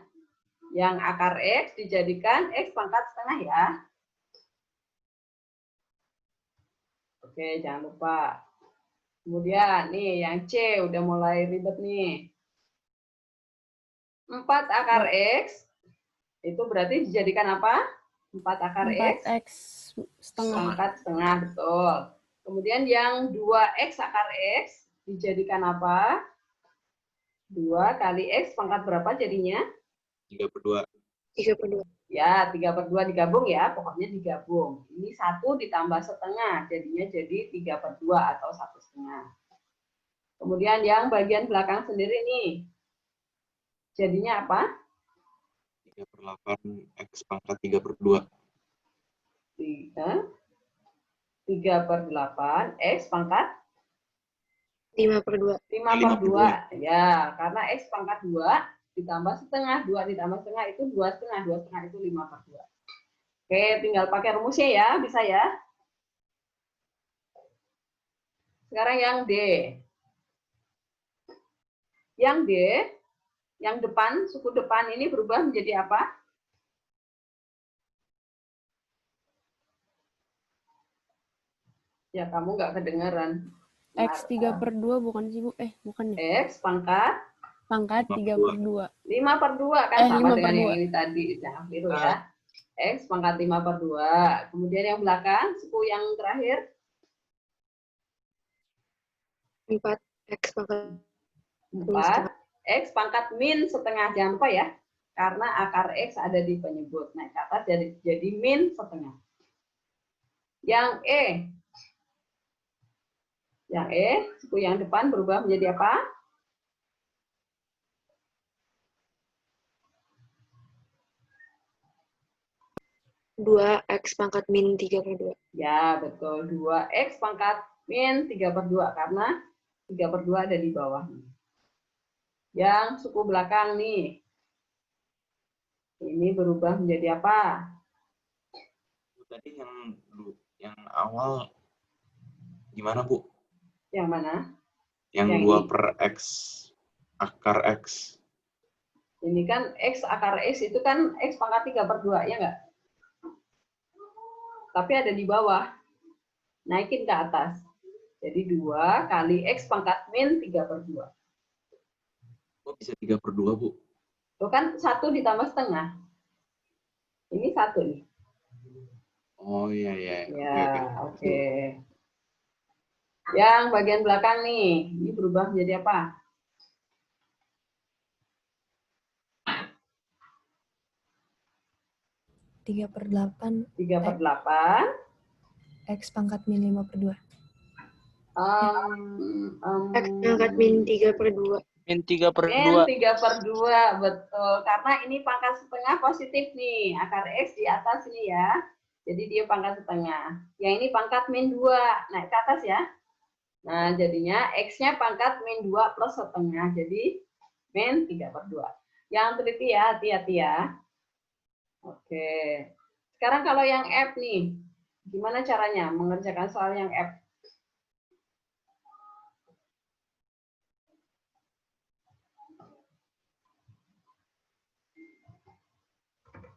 Yang akar X dijadikan X pangkat setengah ya. Oke, jangan lupa. Kemudian nih yang C udah mulai ribet nih. 4 akar X itu berarti dijadikan apa? 4 akar 4 X X setengah. pangkat setengah, betul. Kemudian yang 2X akar X dijadikan apa? 2 kali X pangkat berapa jadinya? 3/2. 3/2. Ya, 3/2 digabung ya, pokoknya digabung. Ini 1 ditambah setengah, jadinya jadi 3/2 atau 1/2. Kemudian yang bagian belakang sendiri nih, jadinya apa? 3/8 X pangkat 3/2. 3/8 X pangkat 5/2. 5/2. Ya, karena X pangkat 2 ditambah setengah, 2 ditambah setengah itu 2/2, 2/2 itu 5/2. Oke, tinggal pakai rumusnya ya, bisa ya. Sekarang yang D. Yang D, yang depan, suku depan ini berubah menjadi apa? Ya, kamu nggak kedengaran. X 3/2 bukan sih, Bu? Bukan ya? X pangkat 3/2. 5/2 kan sama dengan yang ini tadi. Jangan keliru ya. X pangkat 5/2. Kemudian yang belakang, suku yang terakhir. 4 X pangkat 4 X pangkat min setengah. Jangan lupa ya. Karena akar X ada di penyebut. Naik ke atas jadi min setengah. Yang E. Yang E, suku yang depan berubah menjadi apa? dua X pangkat min 3/2. Ya, betul. 2X pangkat min 3/2. Karena 3/2 ada di bawah. Yang suku belakang nih. Ini berubah menjadi apa? Tadi yang awal gimana, Bu? Yang mana? Yang 2/X akar X. Ini kan X akar X itu kan X pangkat 3/2, ya nggak? Tapi ada di bawah. Naikin ke atas. Jadi 2 kali X pangkat min 3/2. Kok bisa 3/2, Bu? Itu kan 1 ditambah setengah. Ini 1 nih. Oh iya. Ya, oke. Yang bagian belakang nih, ini berubah menjadi apa? Tiga per 8 X pangkat min 5/2. X pangkat min 3/2. Min 3/2. Min 3/2, betul. Karena ini pangkat setengah positif nih. Akar X di atas ini ya. Jadi dia pangkat setengah. Yang ini pangkat min 2. Naik ke atas ya. Nah, jadinya X-nya pangkat min 2 plus setengah. Jadi min 3/2. Yang teliti ya, hati-hati ya. Oke. Sekarang kalau yang F nih. Gimana caranya mengerjakan soal yang F?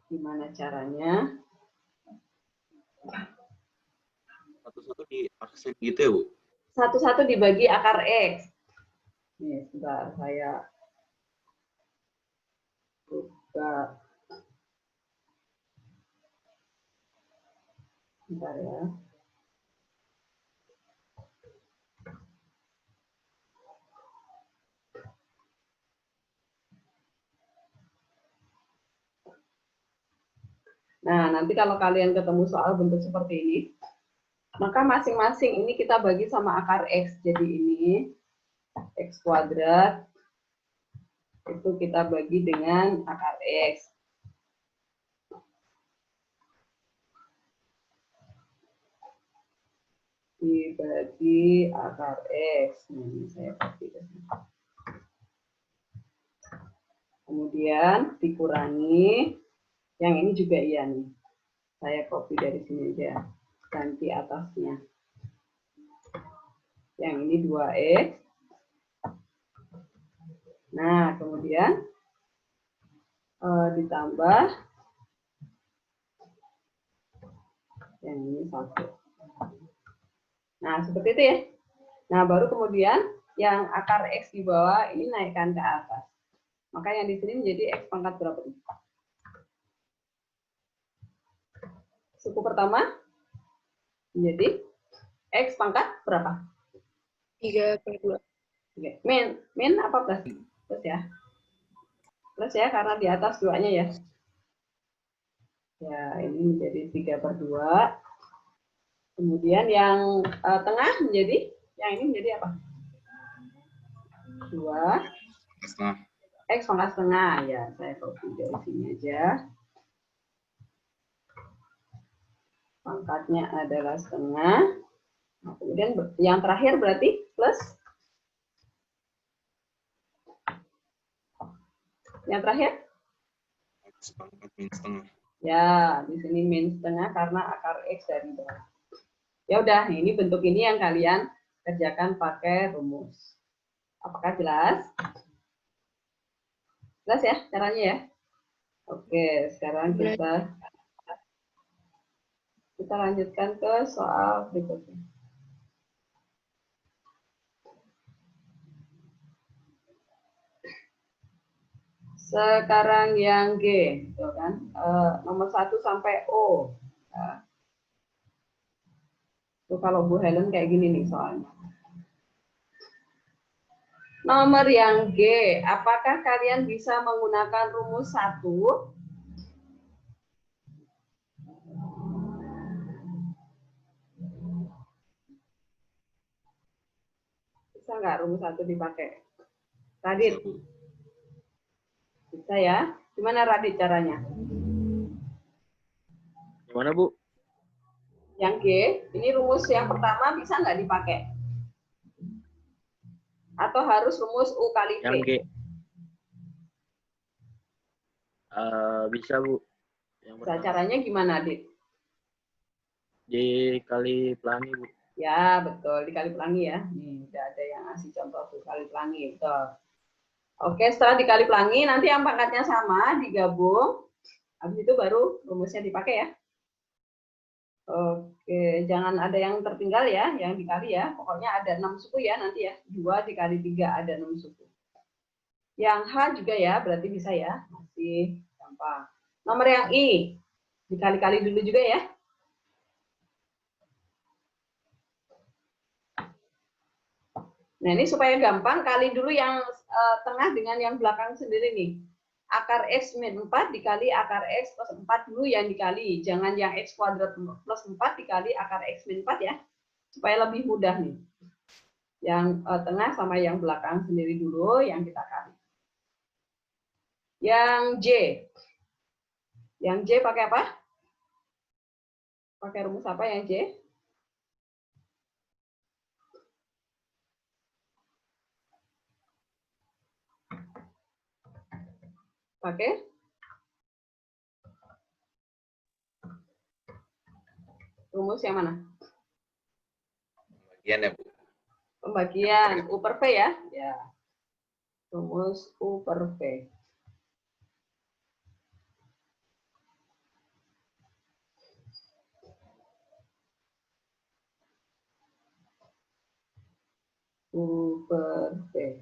Gimana caranya? Satu-satu di aksen gitu ya, Bu? Satu-satu dibagi akar X. Nih, sebentar saya buka. Bentar ya. Nah, nanti kalau kalian ketemu soal bentuk seperti ini, maka masing-masing ini kita bagi sama akar X. Jadi ini X kuadrat, itu kita bagi dengan akar X. Dibagi akar X. Ini saya copy ke sini. Kemudian dikurangi. Yang ini juga iya nih. Saya copy dari sini aja. Ganti atasnya. Yang ini 2X. Nah, kemudian ditambah yang ini 1. Nah, seperti itu ya. Nah, baru kemudian yang akar X di bawah ini naikkan ke atas. Maka yang di sini menjadi X pangkat berapa? Suku pertama menjadi X pangkat berapa? 3/2. Min apa plus? Plus ya. Plus ya, karena di atas 2-nya ya. Ya, ini menjadi 3/2. Kemudian yang tengah menjadi, yang ini menjadi apa? 2. X pangkat setengah. Ya, saya copy dari sini aja. Pangkatnya adalah setengah. Nah, kemudian yang terakhir berarti plus. Yang terakhir? Ya, di sini min setengah karena akar X dari bawah. Ya udah, ini bentuk ini yang kalian kerjakan pakai rumus. Apakah jelas? Jelas ya caranya ya? Oke, sekarang kita lanjutkan ke soal berikutnya. Sekarang yang G, gitu kan? Nomor 1 sampai O. Nah, itu kalau Bu Helen kayak gini nih soalnya. Nomor yang G, apakah kalian bisa menggunakan rumus 1? Bisa nggak rumus 1 dipakai? Radit? Bisa ya? Gimana Radit caranya? Gimana, Bu? Yang G, ini rumus yang pertama bisa nggak dipakai? Atau harus rumus U kali V? Yang G. Bisa, Bu. Yang Bisa, caranya gimana, Dit? Dikali pelangi, Bu. Ya, betul. Dikali pelangi ya. Nih, udah ada yang ngasih contoh tuh, kali pelangi. Betul. Oke, setelah dikali pelangi, nanti yang pangkatnya sama, digabung. Habis itu baru rumusnya dipakai ya. Oke, jangan ada yang tertinggal ya, yang dikali ya. Pokoknya ada 6 suku ya nanti ya. 2 dikali 3 ada 6 suku. Yang H juga ya, berarti bisa ya. Masih gampang. Nomor yang I, dikali-kali dulu juga ya. Nah, ini supaya gampang, kali dulu yang tengah dengan yang belakang sendiri nih. Akar X min 4 dikali akar X plus 4 dulu yang dikali. Jangan yang X kuadrat plus 4 dikali akar X min 4 ya. Supaya lebih mudah nih. Yang tengah sama yang belakang sendiri dulu yang kita kali. Yang J. Yang J pakai apa? Pakai rumus apa yang J? Pakai rumus yang mana? Pembagian ya, Bu. Pembagian U per V ya? Ya. Rumus U per V. U per V.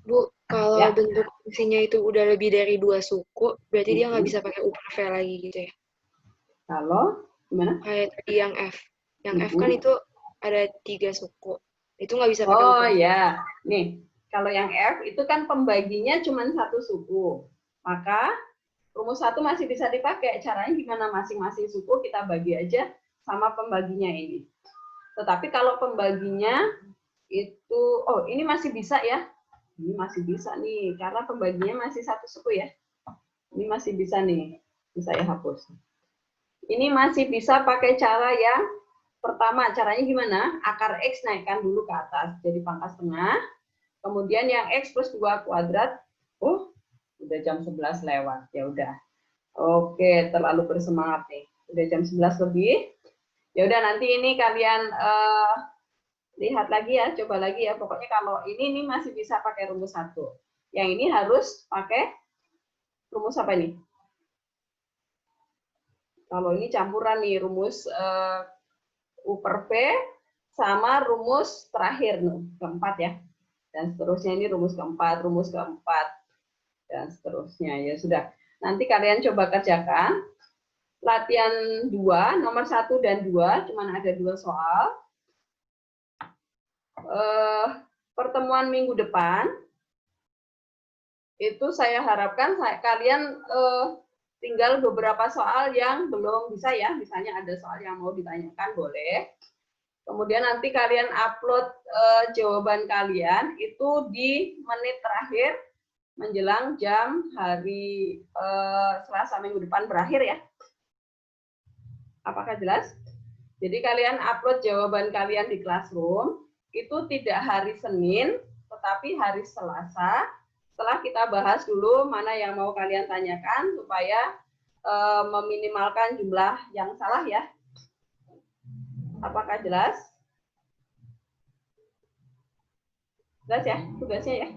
Bu, kalau Ya. bentuk fungsinya itu udah lebih dari 2 suku, berarti dia nggak bisa pakai U per V lagi gitu ya? Kalau gimana? Kayak tadi yang F. Yang F kan itu ada 3 suku. Itu nggak bisa pakai U Oh per V. ya, nih kalau yang F itu kan pembaginya cuma 1 suku, maka rumus 1 masih bisa dipakai. Caranya gimana? Masing-masing suku kita bagi aja sama pembaginya ini. Tetapi kalau pembaginya itu, oh ini masih bisa ya? Ini masih bisa nih, karena pembaginya masih 1 suku ya. Ini masih bisa nih, bisa ya hapus. Ini masih bisa pakai cara yang pertama. Caranya gimana? Akar X naikkan dulu ke atas, jadi pangkat setengah. Kemudian yang X plus 2 kuadrat, oh udah jam 11 lewat, ya udah. Oke, terlalu bersemangat nih. Udah jam 11 lebih. Ya udah nanti ini kalian lihat lagi ya, coba lagi ya. Pokoknya kalau ini masih bisa pakai rumus 1. Yang ini harus pakai rumus apa ini? Kalau ini campuran nih, rumus U per V sama rumus terakhir nih, keempat ya. Dan seterusnya ini rumus keempat, dan seterusnya. Ya sudah. Nanti kalian coba kerjakan. Latihan 2, nomor 1 dan 2, cuman ada 2 soal. Pertemuan minggu depan, itu saya harapkan kalian tinggal beberapa soal yang belum bisa ya. Misalnya ada soal yang mau ditanyakan, boleh. Kemudian nanti kalian upload jawaban kalian itu di menit terakhir menjelang jam hari Selasa minggu depan berakhir ya. Apakah jelas? Jadi kalian upload jawaban kalian di Classroom, itu tidak hari Senin, tetapi hari Selasa. Setelah kita bahas dulu mana yang mau kalian tanyakan, supaya meminimalkan jumlah yang salah ya. Apakah jelas? Jelas ya tugasnya ya?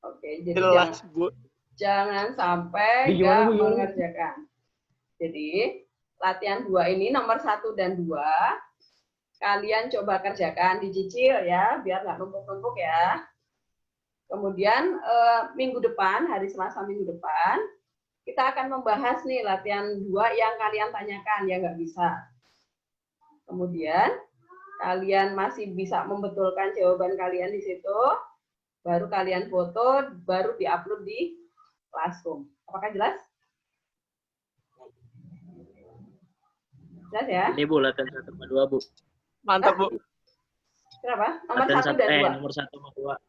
Oke, jadi Jelas, Bu. jangan sampai nggak mengerjakan. Jadi, latihan 2 ini nomor 1 dan 2, kalian coba kerjakan, dicicil ya, biar nggak numpuk-numpuk ya. Kemudian, minggu depan, hari Selasa minggu depan, kita akan membahas nih latihan 2 yang kalian tanyakan, yang nggak bisa. Kemudian, kalian masih bisa membetulkan jawaban kalian di situ, baru kalian foto, baru diupload di Classroom. Apakah jelas? Jelas ya? Ini Bu, latihan 1 sama 2, Bu. Mantap, Bu. Kenapa? Nomor Latihan 1 dan 2. Nomor 1 sama 2.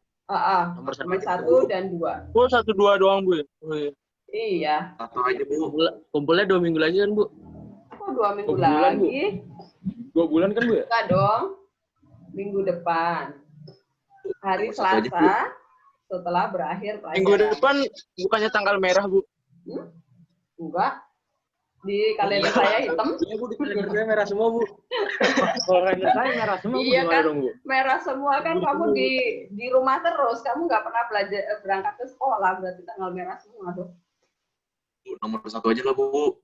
Nomor 1 dan 2. Bu, 1-2 doang, Bu. Oh, iya. Iya. Atau aja Bu. Kumpulnya 2 minggu lagi kan, Bu? Kok 2 minggu 2 bulan, Bu. lagi? 2 bulan kan, Bu ya? Enggak dong. Minggu depan. Hari Nomor 1 aja, Bu. Selasa setelah berakhir pelajaran. Minggu depan bukannya tanggal merah, Bu? Enggak. Di kalender saya hitam. Iya, Bu, di kalender saya merah semua, Bu. Kalender saya merah semua, Bu. Iya Gimana kan, dong, Bu? merah semua kan. Kamu di rumah terus, kamu nggak pernah berangkat ke sekolah, berarti tanggal merah semua tuh. Nomor 1 aja lah Bu.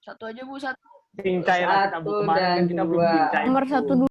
Satu aja Bu, satu. Cincai lah kita, Bu. Kemarin kan kita belum cincai. Nomor 1 dulu.